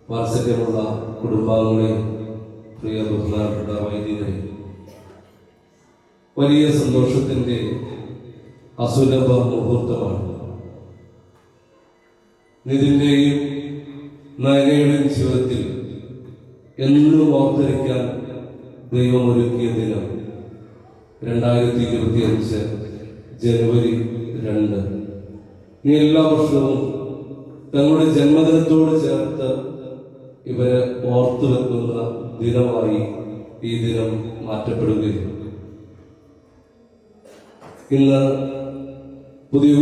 വാത്സല്യമുള്ള കുടുംബാംഗങ്ങളെ, പ്രിയ ബഹുമാനപ്പെട്ട വൈദികരെ, വലിയ സന്തോഷത്തിന്റെ അസുലഭ മുഹൂർത്തമാണ്. നിതിന്റെയും നയനയുടെയും ജീവിതത്തിൽ എന്നും ഓർത്തിരിക്കാൻ ദൈവം ഒരുക്കിയ ദിനം 2025 ജനുവരി 2. ഇനി എല്ലാ വർഷവും തങ്ങളുടെ ജന്മദിനത്തോട് ചേർത്ത് ഇവരെ ഓർത്തു വെക്കുന്ന ദിനമായി ഈ ദിനം മാറ്റപ്പെടുകയും ഇന്ന് പുതിയ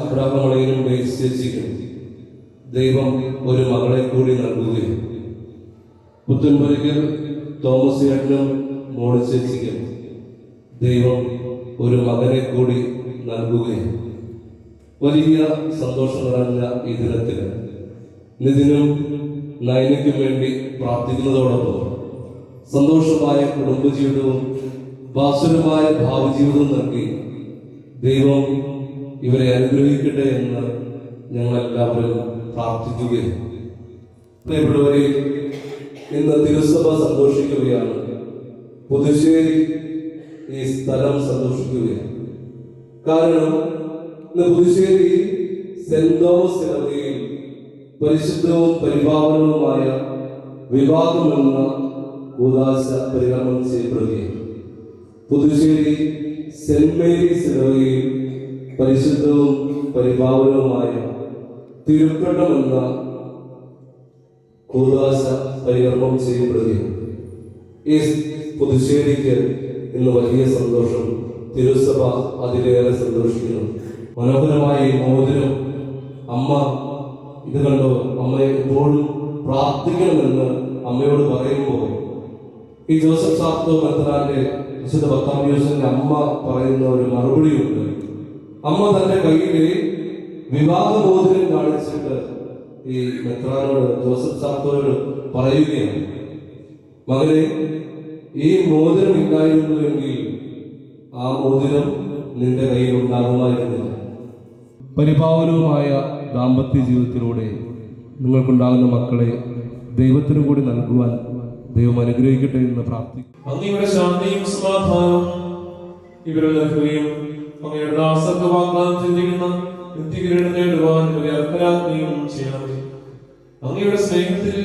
അബ്രാഹമളയിലും ചേച്ചിക്കും ദൈവം ഒരു മകളെ കൂടി നൽകുകയും പുത്തൻപുരയ്ക്കൽ തോമസ് ചേട്ടനും മോളി ചേച്ചിക്കും ദൈവം ഒരു മകനെ കൂടി നൽകുകയും വലിയ സന്തോഷം നിറഞ്ഞ ഈ ദിനത്തിൽ നിതിനും നയനയ്ക്കും വേണ്ടി പ്രാർത്ഥിക്കുന്നതോടൊപ്പം സന്തോഷമായ കുടുംബജീവിതവും ഭാസുരമായ ഭാവജീവിതവും നൽകി ദൈവം ഇവരെ അനുഗ്രഹിക്കട്ടെ എന്ന് ഞങ്ങളെല്ലാവരും പ്രാർത്ഥിക്കുകയും പ്രിയപ്പെട്ടവരെ, ഇന്ന് തിരുസഭ സന്തോഷിക്കുകയാണ്. പുതുശ്ശേരി ഈ സ്ഥലം സന്തോഷിക്കുകയാണ്. കാരണം ഇന്ന് പുതുശ്ശേരി സെന്റ് തോമസ് ഇടവകയിൽ പരിശുദ്ധവും പരിപാലനവുമായ വിവാദമെന്ന കൂദാശ പരികർമ്മം ചെയ്യപ്പെടുകയും പുതുശ്ശേരി സെന്റ് മേരീസ് ഇടവകയിൽ പരിശുദ്ധവും പരിപാവനവുമായ തിരുക്കണ്ടമെന്ന കൂദാശ പരികർമ്മം ചെയ്യപ്പെടുകയും ഈ പുതുശ്ശേരിക്ക് ഇന്ന് വലിയ സന്തോഷം. തിരുസഭ അതിലേറെ സന്തോഷിക്കുന്നു. മനോഹരമായ ഈ മോതിരം അമ്മ ഇത് കണ്ടോ, അമ്മയെ എപ്പോഴും പ്രാർത്ഥിക്കണമെന്ന് അമ്മയോട് പറയുമ്പോൾ ഈ ജോസഫ് സാപ്തോ മെത്രാന്റെ വിശുദ്ധ ബർത്തലോമ്യൂസിന്റെ അമ്മ പറയുന്ന ഒരു മറുപടിയുണ്ട്. അമ്മ തന്റെ കയ്യില് വിവാഹ മോതിരം കാണിച്ചിട്ട് ഈ മെത്രാനോട്, ജോസഫ് സാപ്തോയോട് പറയുകയാണ്, മകനെ, ഈ മോതിരം ഇല്ലായിരുന്നുവെങ്കിൽ ആ മോതിരം നിന്റെ കയ്യിൽ ഉണ്ടാകുമായിരുന്നില്ല. പരിപാവനവുമായ ദാമ്പത്യ ജീവിതത്തിലൂടെ നിങ്ങൾക്കുണ്ടാകുന്ന മക്കളെ ദൈവത്തിനു കൂടി നൽകുവാൻ ദൈവം അനുഗ്രഹിക്കട്ടെ എന്ന് പ്രാർത്ഥിക്കുന്നു.
അങ്ങയുടെ ശാന്തിയും സമാധാനവും ഇവരെ നൽകുകയും അങ്ങയുടെ ദാസർക്ക് വാഗ്ദാനം ചെയ്തിരിക്കുന്ന നിത്യകിരീടം നേടുവാൻ ഇവരെ അർഹരാക്കുകയും ചെയ്യണമേ. അങ്ങയുടെ സ്നേഹത്തിൽ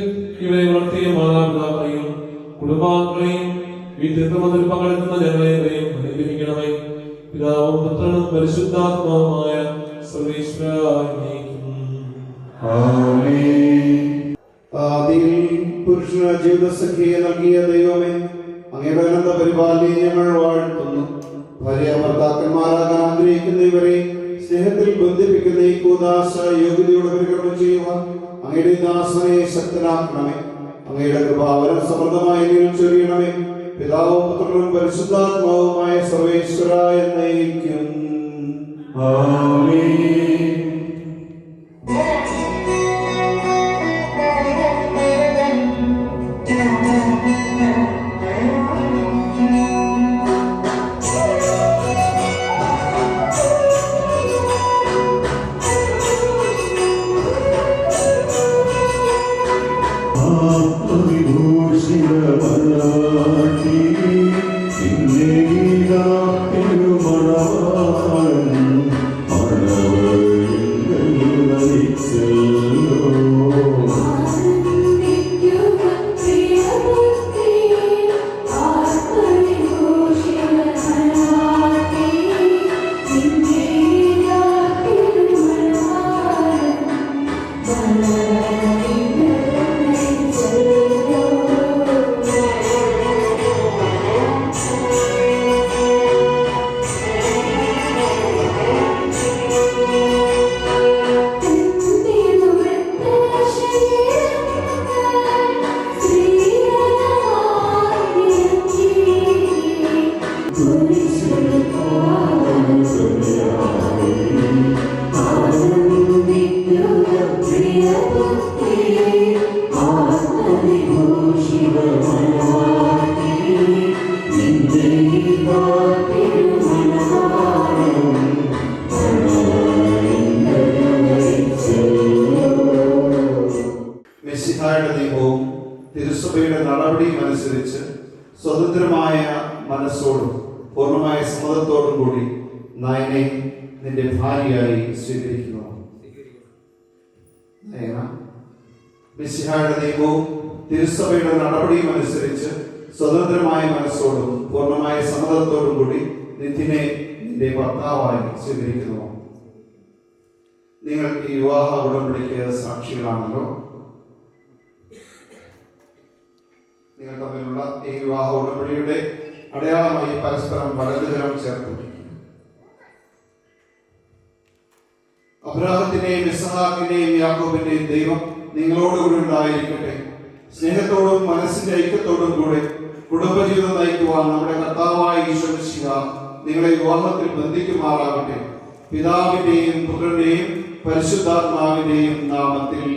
ഇവരെ വളർത്തിയ മാതാപിതാക്കളെയും കുടുംബാംഗങ്ങളെയും ഈ ദീർഘമതിൽ പങ്കെടുക്കുന്ന ഞങ്ങളെയും അനുഗ്രഹിക്കണമേ. പിതാവും പുത്രനും പരിശുദ്ധാത്മാവുമായ സർവേശ്വരായ
പുരുഷന് ജീവിതസഖിയെ നൽകിയ ദൈവമേ, അങ്ങയുടെ അനന്ത പരിപാലനയെ ഞങ്ങൾ വാഴ്ത്തുന്നു. ഭാര്യ ഭർത്താക്കന്മാരാകാൻ ആഗ്രഹിക്കുന്ന ഇവരെ സ്നേഹത്തിൽ ബന്ധിപ്പിക്കുന്ന ഈ കൂദാശ യോഗ്യതയോടെ പരികർമ്മം ചെയ്യുവാൻ അങ്ങയുടെ ദാസനെ ശക്തനാക്കണമേ. അങ്ങയുടെ കൃപാവരം സമൃദ്ധമായി എന്നിൽ ചൊരിയണമേ. പിതാവും പുത്രനും പരിശുദ്ധാത്മാവുമായ സർവേശ്വരായ എന്നേക്കും ആമേൻ. മിശിഹായുടെ ദൈവവും തിരുസഭയുടെ നടപടിയും അനുസരിച്ച് സ്വതന്ത്രമായ മനസ്സോടും പൂർണ്ണമായ സമ്മതത്തോടും കൂടി നയനെ നിന്റെ ഭാര്യയായി സ്വീകരിക്കുന്നു. മിശിഹായുടെ ദൈവവും തിരുസഭയുടെ നടപടിയും അനുസരിച്ച് സ്വതന്ത്രമായ മനസ്സോടും പൂർണ്ണമായ സമ്മതത്തോടും കൂടി നിത്യനെ നിന്റെ ഭർത്താവായി സ്വീകരിക്കുന്നു. നിങ്ങൾ ഈ വിവാഹ ഉടമ്പടിക്ക് സാക്ഷികളാണല്ലോ. നിങ്ങൾ തമ്മിലുള്ള ഈ വിവാഹ ഉടമ്പടിയുടെ അടയാളമായി പരസ്പരം വലതുകരം ചേർത്തു. അബ്രാഹത്തിന്റെയും ഇസ്ഹാക്കിന്റെയും യാക്കോബിന്റെയും ദൈവം നിങ്ങളോടുകൂടി ഉണ്ടായിരിക്കട്ടെ. സ്നേഹത്തോടും മനസ്സിന്റെ ഐക്യത്തോടും കൂടെ കുടുംബജീവിതം നയിക്കുവാൻ നമ്മുടെ കർത്താവായ ഈശോ മിശിഹാ നിങ്ങളെ വിവാഹത്തിൽ ബന്ധിക്കുമാറാകട്ടെ. പിതാവിന്റെയും പുത്രന്റെയും പരിശുദ്ധാത്മാവിന്റെയും നാമത്തിൽ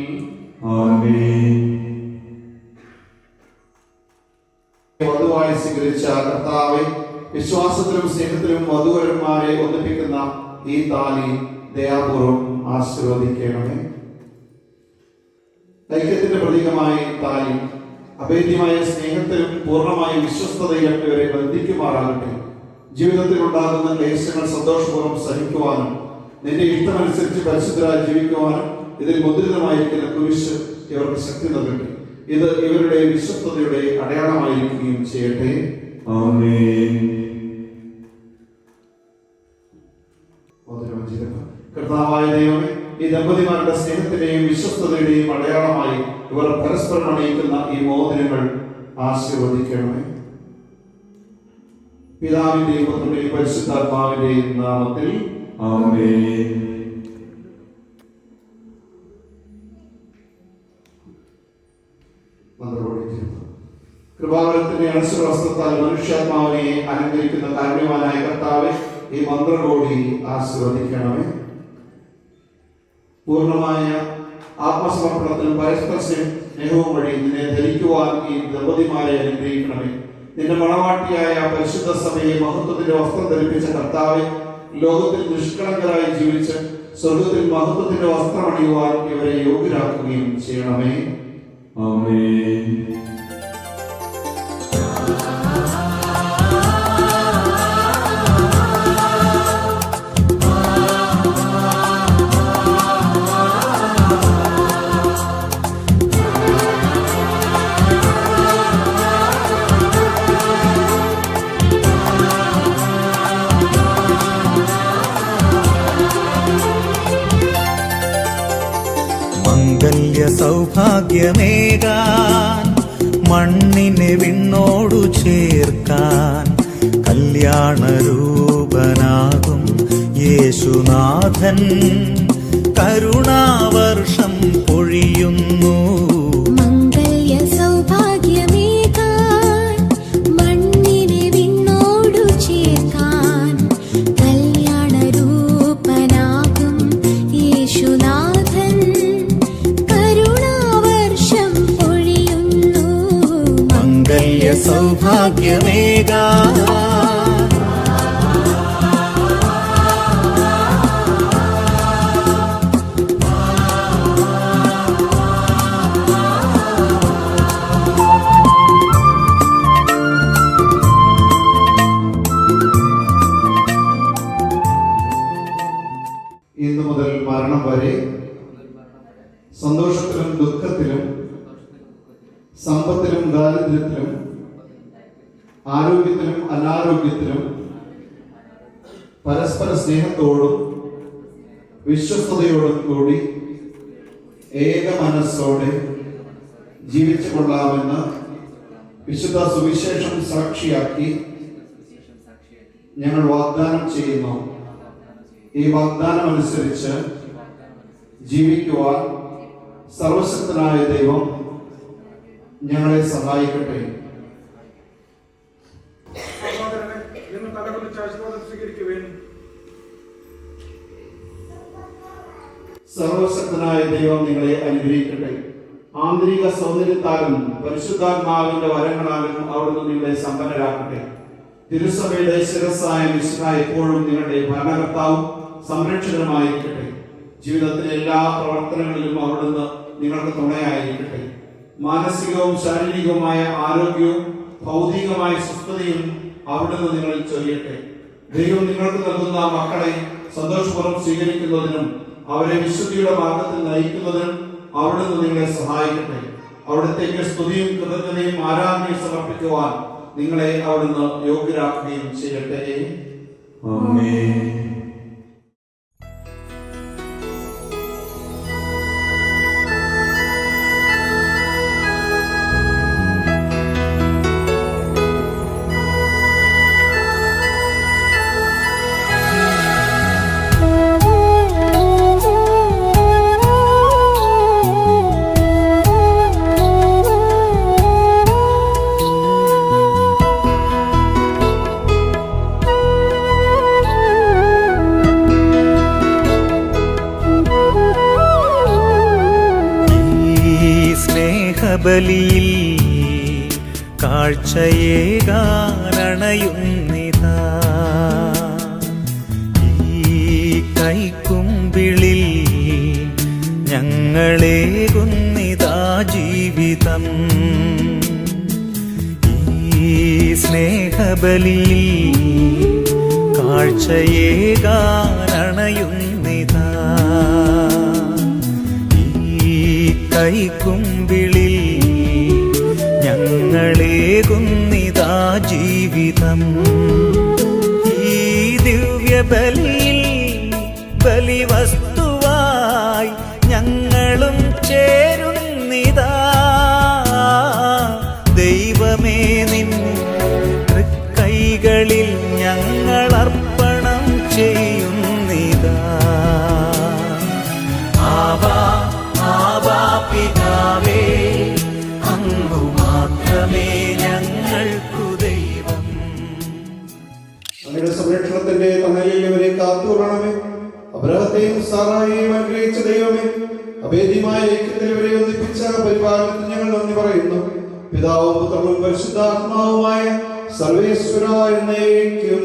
ആമേൻ. വധുവായി സ്വീകരിച്ച കർത്താവെ, വിശ്വാസത്തിലും സ്നേഹത്തിലും വധുവരന്മാരെ ഒന്നിപ്പിക്കുന്ന ഈ താലി ദയാപൂർവം ആശീർവദിക്കണമേ. ഐക്യത്തിന്റെ പ്രതീകമായ താലി അഭേദ്യമായ സ്നേഹത്തിലും പൂർണ്ണമായ വിശ്വസ്തതയിലും ഇവരെ ബന്ധിക്കുമാറാകട്ടെ. ജീവിതത്തിൽ ഉണ്ടാകുന്ന ക്ലേശങ്ങൾ സന്തോഷപൂർവ്വം സഹിക്കുവാനും നിന്റെ ഇഷ്ടമനുസരിച്ച് പരിശുദ്ധരായി ജീവിക്കുവാനും ഇതിൽ മുദ്രിതമായിരിക്കുന്ന കുരിശ് ഇവർക്ക് ശക്തി നൽകട്ടെ.
ഇത് ഇവരുടെ വിശ്വസ്തതയുടെ അടയാളമായിരിക്കുകയും ചെയ്യട്ടെ.
ആമേൻ.
കർത്താവായ ദൈവമേ, ഈ ദമ്പതിമാരുടെ സ്നേഹത്തിന്റെയും വിശ്വസ്തതയുടെയും അടയാളമായി ഇവർ പരസ്പരം അണിയിക്കുന്ന ഈ മോതിരങ്ങൾ ആശീർവദിക്കണമേ. പിതാവിന്റെയും പുത്രന്റെയും പരിശുദ്ധാത്മാവിന്റെയും നാമത്തിൽ
ആമേൻ.
കൃപാവരത്തിന്റെ അനശ്വര വസ്ത്രത്താൽ മനുഷ്യാത്മാവിനെ അലങ്കരിക്കുന്ന കാരുണ്യവാനായ കർത്താവെ, ഈ മന്ത്രകോടി ആശീർവദിക്കണമേ. പൂർണ്ണമായ ആത്മസമർപ്പണത്തിനും പരസ്പര സ്നേഹവും വഴി നിന്നെ ധരിക്കുവാൻ ഈ ദമ്പതിമാരെ അനുഗ്രഹിക്കണമേ. നിന്റെ മണവാട്ടിയായ പരിശുദ്ധ സഭയെ മഹത്വത്തിന്റെ വസ്ത്രം ധരിപ്പിച്ച കർത്താവെ, ലോകത്തിൽ നിഷ്കളങ്കരായി ജീവിച്ച് സ്വർഗത്തിൽ മഹത്വത്തിന്റെ വസ്ത്രം അണിയുവാൻ ഇവരെ യോഗ്യരാക്കുകയും ചെയ്യണമേ.
ആമേൻ.
മംഗല്യ സൗഭാഗ്യമേകാൻ മണ്ണിനെ വിണ്ണോടു ചേർക്കാൻ കല്യാണരൂപനാകും യേശുനാഥൻ കരുണാവർഷം പൊഴിയുന്നു.
മംഗല്യ സൗഭാഗ്യമേകാൻ മണ്ണിനെ വിണ്ണോടു ചേർക്കാൻ കല്യാണരൂപനാകും യേശുനാഥൻ കരുണാവർഷം പൊഴിയുന്നു.
മംഗല്യ സൗഭാഗ്യമേകാൻ
ഇന്നു മുതൽ മരണം വരെ സന്തോഷത്തിലും ദുഃഖത്തിലും സമ്പത്തിലും ദാരിദ്ര്യത്തിലും ആരോഗ്യത്തിലും അനാരോഗ്യത്തിലും പരസ്പര സ്നേഹത്തോടും വിശ്വസ്തയോടും കൂടി ഏക മനസ്സോടെ ജീവിച്ചു കൊള്ളാമെന്ന് വിശുദ്ധ സുവിശേഷം സാക്ഷിയാക്കി ഞങ്ങൾ വാഗ്ദാനം ചെയ്യുന്നു. ഈ വാഗ്ദാനം അനുസരിച്ച് ജീവിക്കുവാൻ സർവശക്തനായ ദൈവം ഞങ്ങളെ സഹായിക്കട്ടെ. സർവശക്തനായ ദൈവം നിങ്ങളെ അനുഗ്രഹിക്കട്ടെ. ആന്തരിക സൗന്ദര്യത്താലും പരിശുദ്ധാത്മാവിന്റെ വരങ്ങളാലും അവിടുന്ന് നിങ്ങളെ സമ്പന്നരാക്കട്ടെ. തിരുസഭയുടെ ശിരസ്സായ മിശിഹാ എപ്പോഴും നിങ്ങളുടെ ഭരണകർത്താവും സംരക്ഷകനുമായിരിക്കട്ടെ. ജീവിതത്തിലെ എല്ലാ പ്രവർത്തനങ്ങളിലും അവിടുന്ന് നിങ്ങൾക്ക് തുണയായിരിക്കട്ടെ. മാനസികവും ശാരീരികവുമായ ആരോഗ്യവും ഭൗതികമായ സുസ്ഥതയും അവിടുന്ന് നിങ്ങളിൽ ചൊരിയട്ടെ. ദൈവം നിങ്ങൾക്ക് നൽകുന്ന മക്കളെ സന്തോഷപൂർവ്വം സ്വീകരിക്കുന്നതിനും അവരെ വിശുദ്ധിയുടെ മാർഗത്തിൽ നയിക്കുന്നതിനും അവിടുന്ന് നിങ്ങളെ സഹായിക്കട്ടെ. അവിടത്തേക്ക് സ്തുതിയും കൃതജ്ഞതയും ആരാധനയും സമർപ്പിക്കുവാൻ നിങ്ങളെ അവിടുന്ന് യോഗ്യരാക്കുകയും ചെയ്യട്ടെ.
ആമേൻ.
ബലിയിൽ കാഴ്ചയേകാനണയുന്നിതാ ഈ കൈക്കുമ്പിളിൽ ഞങ്ങളേകുന്നിതാ ജീവിതം. ഈ സ്നേഹബലിയിൽ കാഴ്ചയേകാനണയുന്നിതാ ഈ കൈക്കുമ്പിളിൽ
ഞങ്ങളേകുന്നിതാ ജീവിതം. ഈ ദിവ്യബലിയിൽ ബലിവസ്തുവായി ഞങ്ങളും ചേരുന്നിതാ. ദൈവമേ, നിൻ തൃക്കൈകളിൽ ഞങ്ങളർപ്പണം ചെയ്യുന്നിതാ. ആവാ ആവാ പിതാവേ, അങ്ങു മാത്രമേ ഞങ്ങൾക്കു ദൈവം.
അങ്ങയുടെ സംരക്ഷണത്തിന്റെ തണലിൽ ഇവരെ കാത്തുകൊള്ളണമേ. അബ്രഹത്തെയും സാറായെയും അനുഗ്രഹിച്ച ദൈവമേ, അഭേദ്യമായ ഐക്യത്തിൽ ഇവരെ ഒന്നിപ്പിച്ച പരിപാലനത്തിന് ഞങ്ങൾ നന്ദി പറയുന്നു. പിതാവും പുത്രനും പരിശുദ്ധാത്മാവുമായ സർവേശ്വര എന്നേക്കും.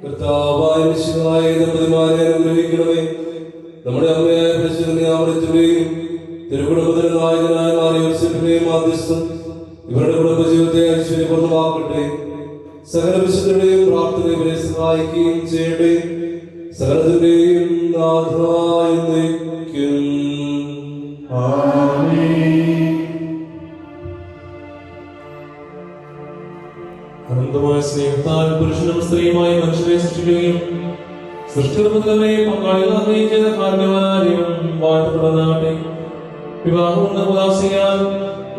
കർത്താവായ മിശിഹായ ദമ്പതിമാരെ അനുഗ്രഹിക്കണമേ. നമ്മുടെ അമ്മയായ പരിശുദ്ധയും തിരുകുടുംബത്തിന് നായകനായ മാറിയോസേഫിന്റെയും മാധ്യസ്ഥം ഇവരുടെ കുടുംബജീവിതത്തെ ഐശ്വര്യപൂർണ്ണമാക്കട്ടെ. സകല വിശുദ്ധരുടെയും പ്രാർത്ഥന ഇവരെ സഹായിക്കുകയും ചെയ്യട്ടെ. സകലത്തിന്റെയും നാഥായ എന്നേക്കും. അനന്തമായ സ്നേഹത്താൽ പുരുഷനും സ്ത്രീയുമായി മനുഷ്യരെ സൃഷ്ടിക്കുകയും സൃഷ്ടികർമ്മത്തിലെ പങ്കാളികളാകുകയും ചെയ്ത കാരണവാനായും വാഴ്ത്തപ്പെടുന്നതാകട്ടെ. വിവാഹം ഉദാസിക്കാൻ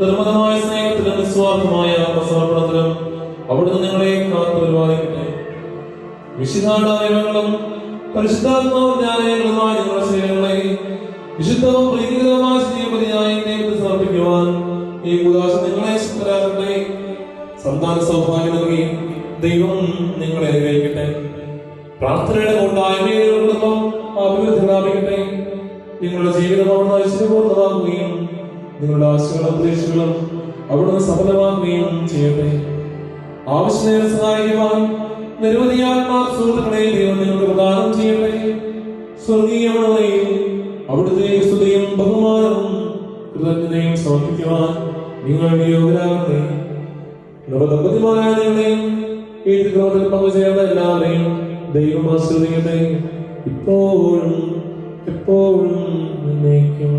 നിർമ്മലമായ സ്നേഹത്തിലും നിസ്വാർത്ഥമായ ആത്മസമർപ്പണത്തിലും അവിടുന്ന് നിങ്ങളെ കാത്തു പരിപാലിക്കട്ടെ. വിശുദ്ധാടങ്ങളും പരിശുദ്ധാത്മാവും ജ്ഞാനങ്ങളുമായ നിങ്ങളുടെ ശരീരങ്ങളെ വിശുദ്ധവും പ്രീതികരമായ സ്നേഹപതിയായി ദൈവത്തെ സമർപ്പിക്കുവാൻ ഈ ഉദാസ നിങ്ങളെ ശക്തരാകട്ടെ. സന്താന സൗഭാഗ്യം നൽകി ദൈവം നിങ്ങളെ അനുഗ്രഹിക്കട്ടെ. പ്രാർത്ഥനയുടെ കൊണ്ടായ്മയോടൊപ്പം അഭിവൃദ്ധി പ്രാപിക്കട്ടെ. നിങ്ങളുടെ ജീവിതം അവിടുന്ന് ഐശ്വര്യപൂർണ്ണമാകുകയും നിങ്ങളുടെ ആശകളും പ്രതീക്ഷകളും അവിടുന്ന് സഫലമാക്കുകയും ചെയ്യട്ടെ. ആവശ്യത്തിന് സഹായിക്കുവാൻ നിരവധി ആത്മാർ സുഹൃത്തുക്കളെ ദൈവം നിങ്ങൾക്ക് പ്രദാനം ചെയ്യട്ടെ. സ്വർഗീയമായി അവിടുത്തെ സ്തുതിയും ബഹുമാനവും കൃതജ്ഞതയും സമർപ്പിക്കുവാൻ നിങ്ങൾ യോഗ്യരാകട്ടെ. നവദമ്പതിമാരായ നിങ്ങളെയും ഈ ക്രമത്തിൽ പങ്കുചേർന്ന എല്ലാവരെയും ദൈവം ആശീർവദിക്കട്ടെ, ഇപ്പോഴും എപ്പോഴും എന്നേക്കും.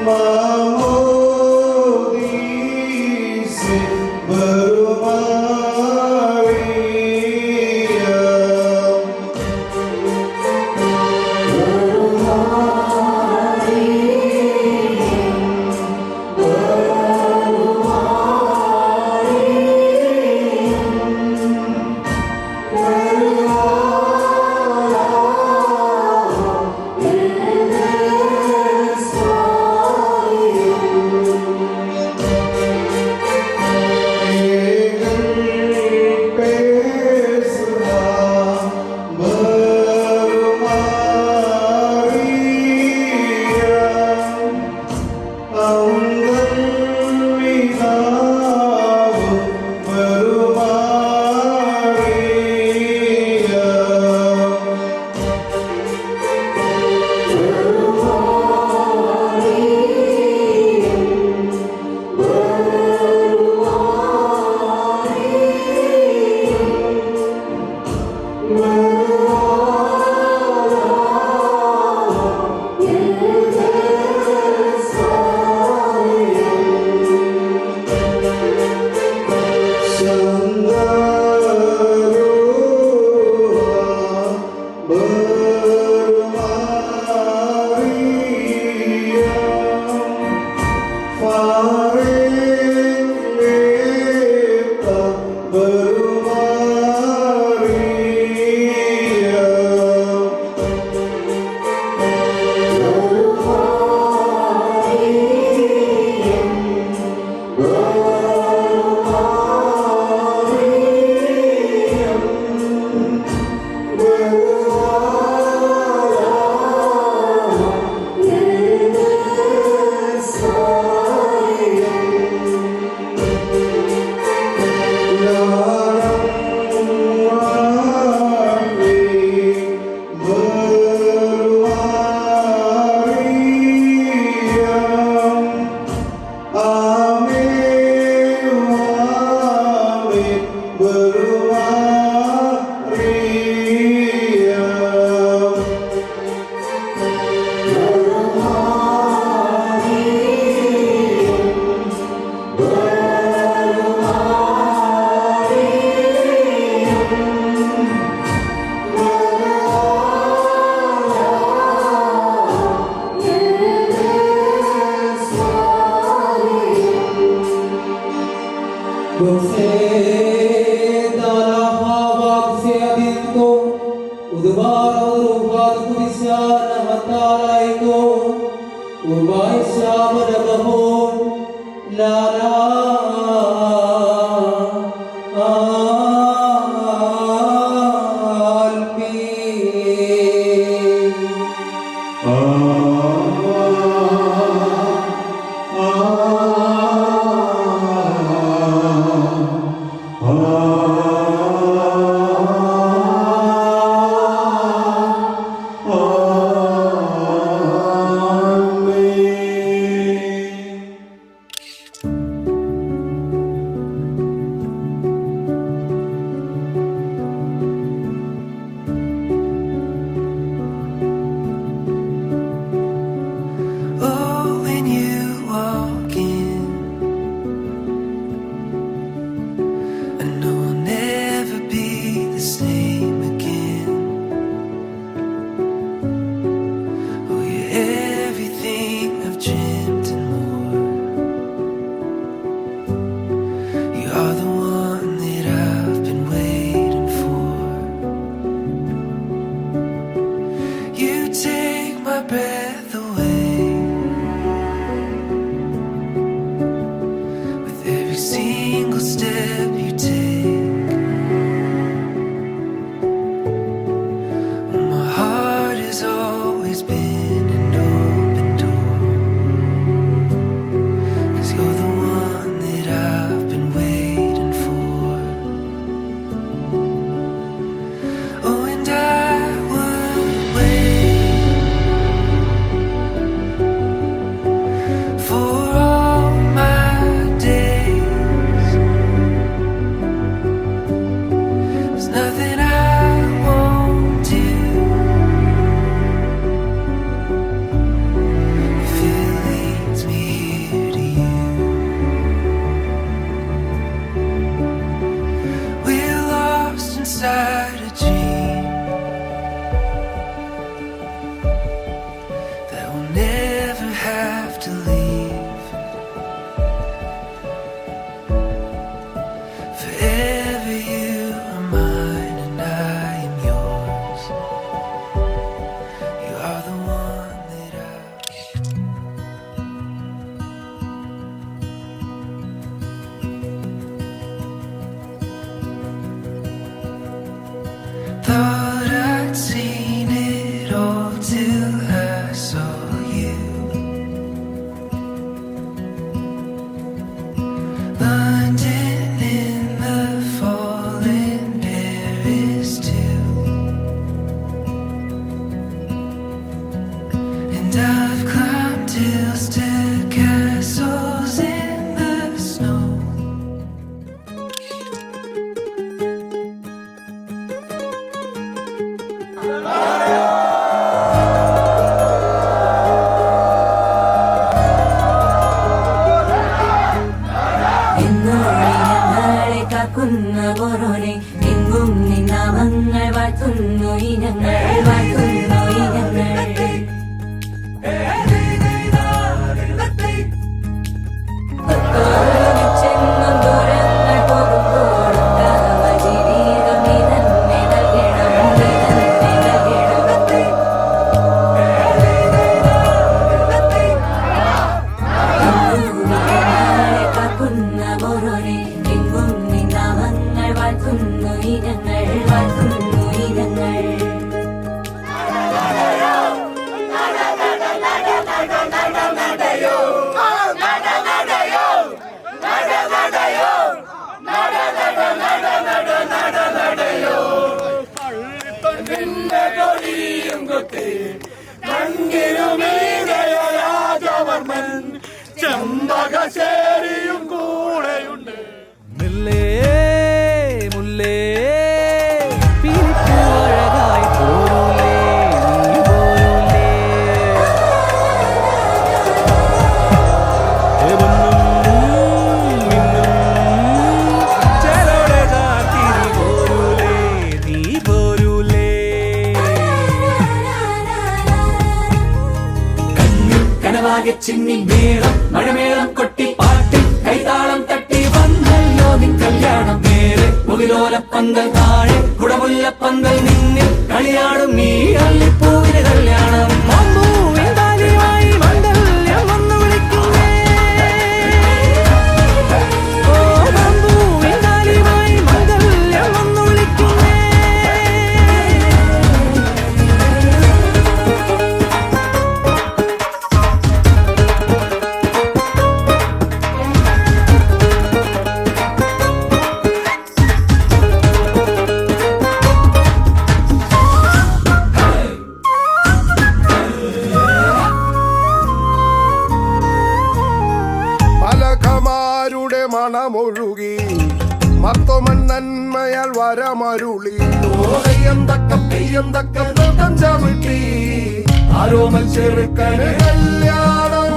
Mama
ചെമ്പകശ്ശേരിയും കൂടെയുണ്ട്.
മുല്ലേ മുല്ലേ പിരിപ്പുവഴകായി പോരൂലേ നീ പോരൂലേ ചെലോടെ കാത്തിരി പോരൂലേ നീ പോരൂലേ
കനവാകെ ചിന്നി മേളം മഴമേളം കൊട്ടി പാട്ടി കൈതാളം തട്ടി വന്നല്ലോ നിൻ കല്യാണം നേരെ മുകിലോലപ്പന്തൽ താഴെ കുടമുല്ലപ്പന്തൽ നിന്നിൽ കളിയാടും നീ അല്ലിപ്പൂവിന് കല്യാണം
മമ്പൂവിൻ താലിയുമായി മംഗല്യ
മണമൊഴുകി മർത്തോമൻ നന്മയാൽ വരമരുളി ഓഹയ്യം തക്കം തെയ്യം തക്കം നൃത്തം ചവിട്ടി ആരോമൽ ചെറുക്കന് കല്യാണം.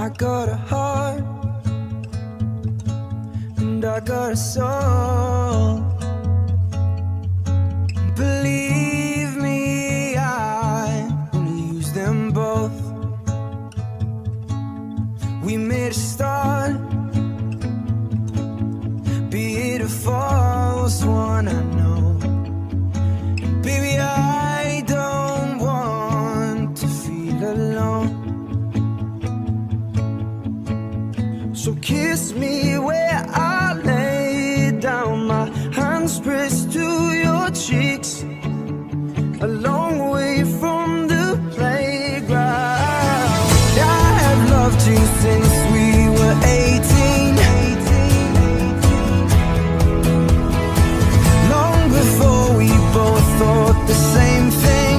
I got a heart and I got a soul. Believe me, I wanna use them both. We made a start, be it a false one, I know. Baby, I don't want to feel alone. So kiss me where I lay down, my hands pressed to your cheeks, a long way from the playground. I have loved you since we were 18, long before we both thought the same thing,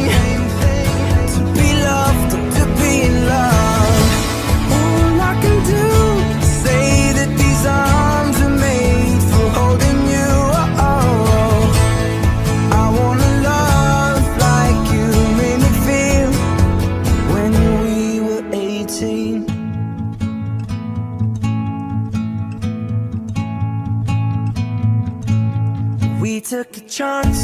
to be loved and to be in love. All I can do is say that these arms are made for holding you. I wanna love like you made me feel when we were 18. We took a chance,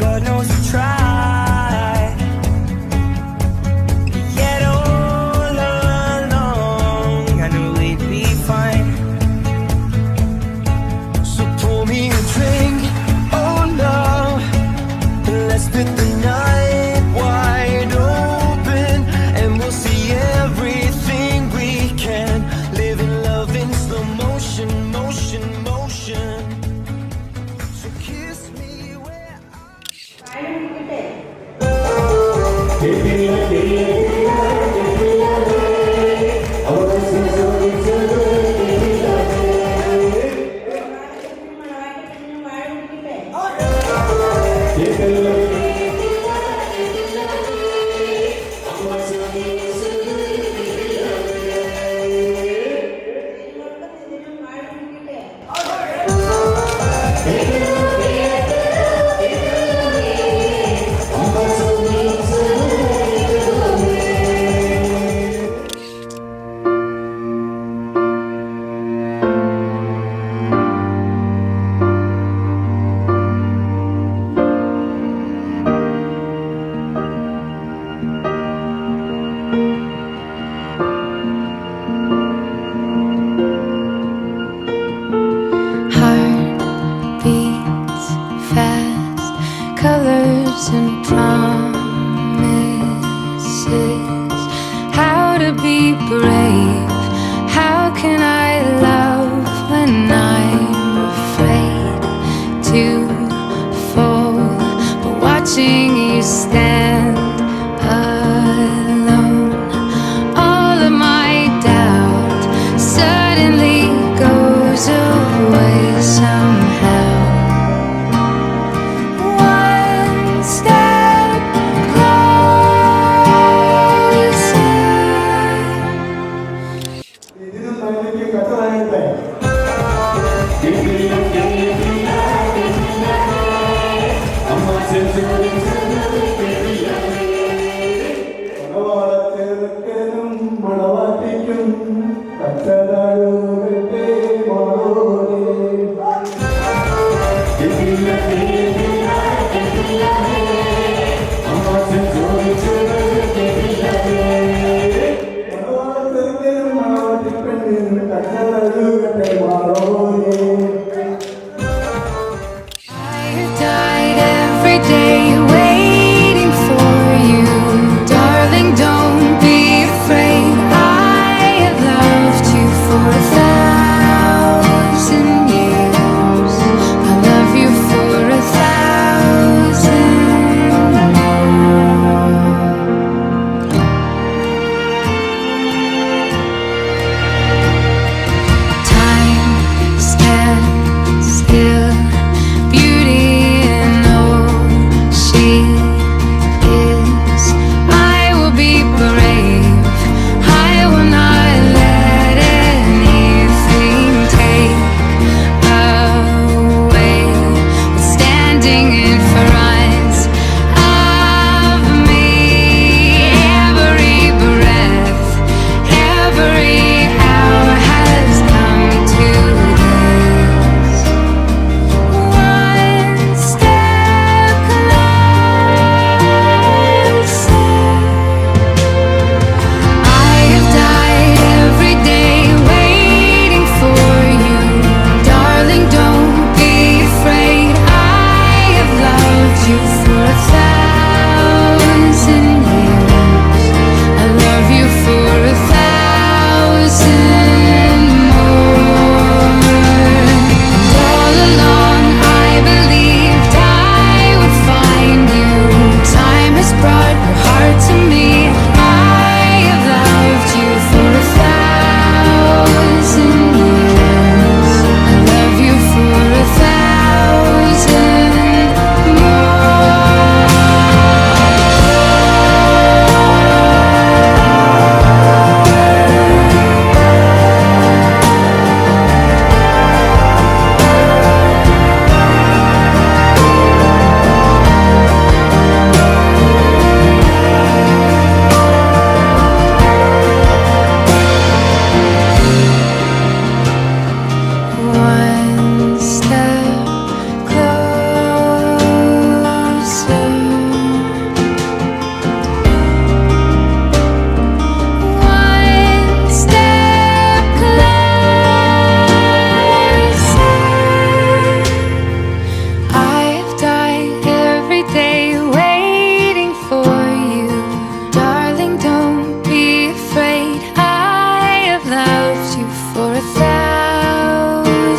God knows we tried, yet all along I knew we'd be fine. So pour me a drink, oh love, and let's split the night wide open, and we'll see everything we can. Live in love in slow motion, motion, motion. So kiss me where
Heartbeat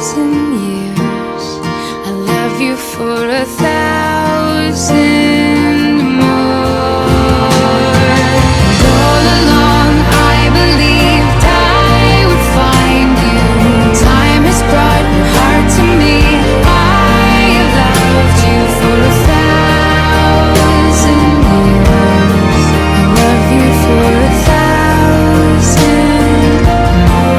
1,000 years. I love you for 1,000 more. And all along I believed I would find you. Time has brought your heart to me. I have loved you for 1,000 years. I love you for 1,000 more.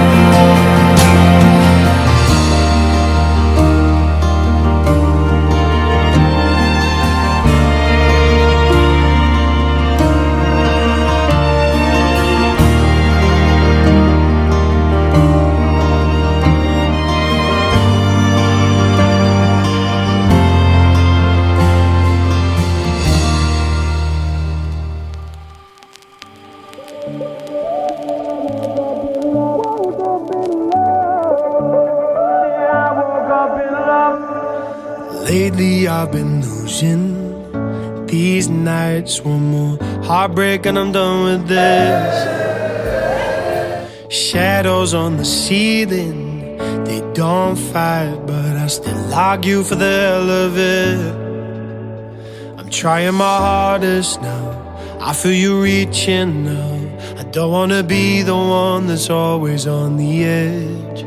Lately I've been losing these nights. One more heartbreak and I'm done with this. Shadows on the ceiling, they don't fight, but I still argue for the hell of it. I'm trying my hardest now, I feel you reaching now. I don't wanna be the one that's always on the edge.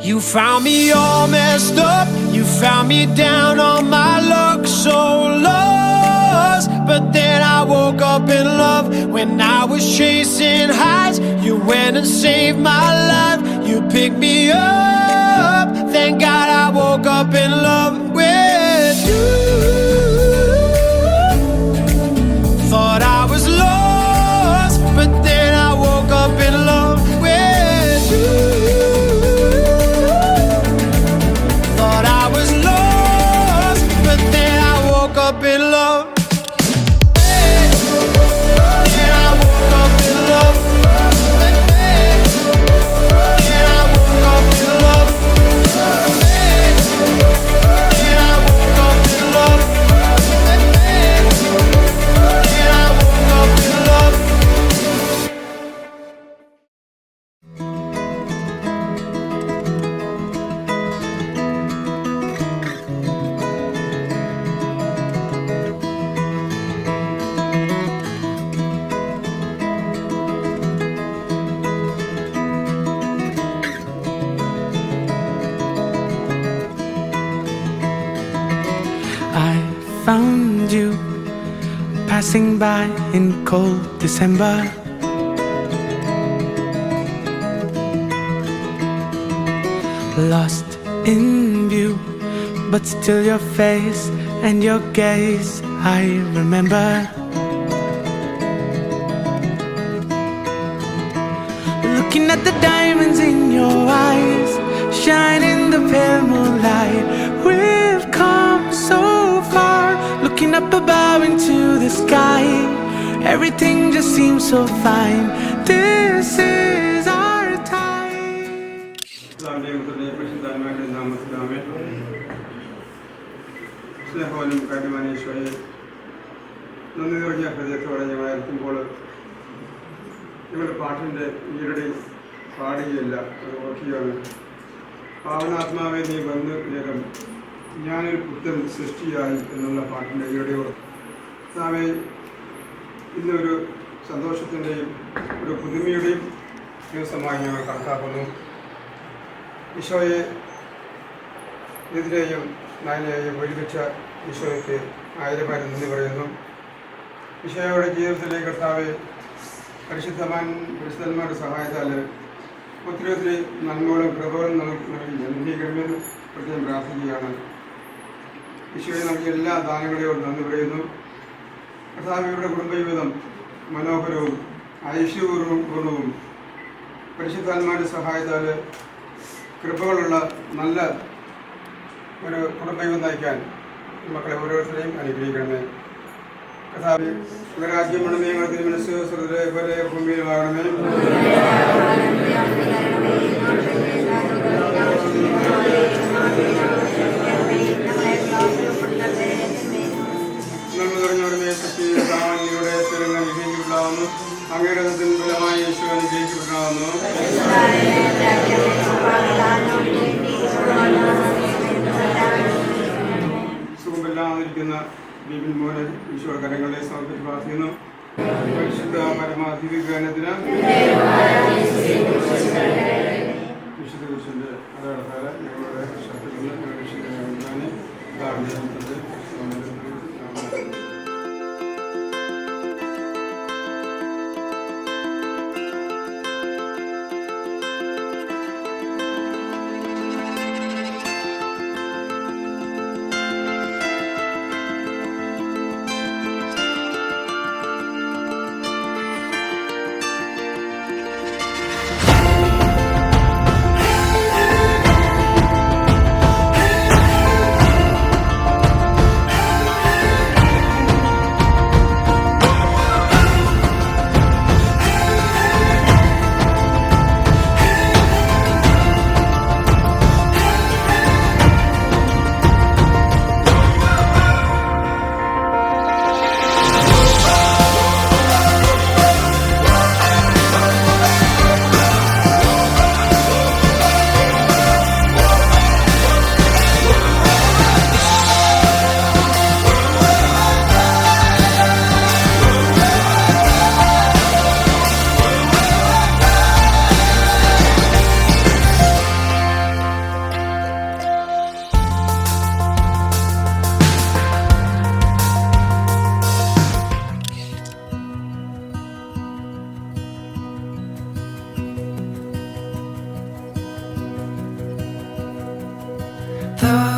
You found me all messed up, you found me down on my luck, so lost. But then I woke up in love. When I was chasing highs, you went and saved my life. You picked me up, thank God I woke up in love with you. Thought I was lost, but then I woke up in love with you. Up in love. Then I woke up in love. Then I woke up in love. Then I woke up in love. Then I woke up in love. I found you passing by in cold December. Lost in view, but still your face and your gaze I remember. Looking at the diamonds in your eyes, shine in the pale moonlight. We've come so far, looking up above into the sky. Everything just seems so fine. This is our time.
സ്നേഹവാനും കാര്യമാനീശ്വയെ നന്ദി നിറഞ്ഞ ഹൃദയത്തോടെ ഞങ്ങളായിരിക്കുമ്പോൾ ഞങ്ങളുടെ പാട്ടിൻ്റെ ഈരടി പാടുകയില്ല, അത് ഓർക്കുകയാണ്. പാവനാത്മാവെ നീ വന്ന് നേരം ഞാനൊരു പുത്തൻ സൃഷ്ടിയായി എന്നുള്ള പാട്ടിൻ്റെ ഈരടിയോട് നാമേ ഇന്നൊരു സന്തോഷത്തിൻ്റെയും ഒരു പുതുമയുടെയും ദിവസമായി ഞങ്ങൾ കണക്കാക്കുന്നു. ഈശോയെ എതിരെയും നായനെയും ഒരുമിച്ച ഈശോയ്ക്ക് ആയിരമായിരം നന്ദി പറയുന്നു. ഈശോയുടെ ജീവിതത്തിലെ കർത്താവെ പരിശുദ്ധന്മാരുടെ സഹായത്താൽ ഒത്തിരി നന്മകളും കൃപകളും നൽകി ജനീകരണമെന്ന് പ്രത്യേകം പ്രാർത്ഥിക്കുകയാണ്. ഈശോയെ നൽകിയ എല്ലാ ദാനങ്ങളെയും നന്ദി പറയുന്നു. കർത്താവിയുടെ കുടുംബജീവിതം മനോഹരവും ഐശ്വര്യപൂർണവും പരിശുദ്ധാത്മാവിൻ്റെ സഹായത്താൽ കൃപകളുള്ള നല്ല ഒരു കുടുംബജീവിതം നയിക്കാൻ മക്കളെ ഓരോരുത്തരെയും അനുഗ്രഹിക്കണമേ. കർത്താവേ, രാജ്യമാണമേ, ഞങ്ങൾ തിരുമനസ്സ് സ്വർഗ്ഗത്തിലെ പോലെ ഭൂമിയിലുമാകണമേ. നന്മ നിറഞ്ഞവരുമേ, സത്യയുടെ തിരുങ്ങൾ വിജയിച്ചിട്ടുണ്ടാവുന്നു. അങ്ങയുടെ ബലമായ യേശു അനുഗ്രഹിക്കപ്പെടാവുന്നു.
ഈശോ കരങ്ങളെ സമർപ്പിച്ച് പ്രാർത്ഥിക്കുന്നു. പരിശുദ്ധ പരമാധിവിജ്ഞാനത്തിന് വിശുദ്ധ കുരിശിന്റെ അടയാളത്താൽ ഞങ്ങളുടെ ശത്രുക്കളെ രക്ഷിക്കാനും ധാർമ്മികത്വത്തെ
The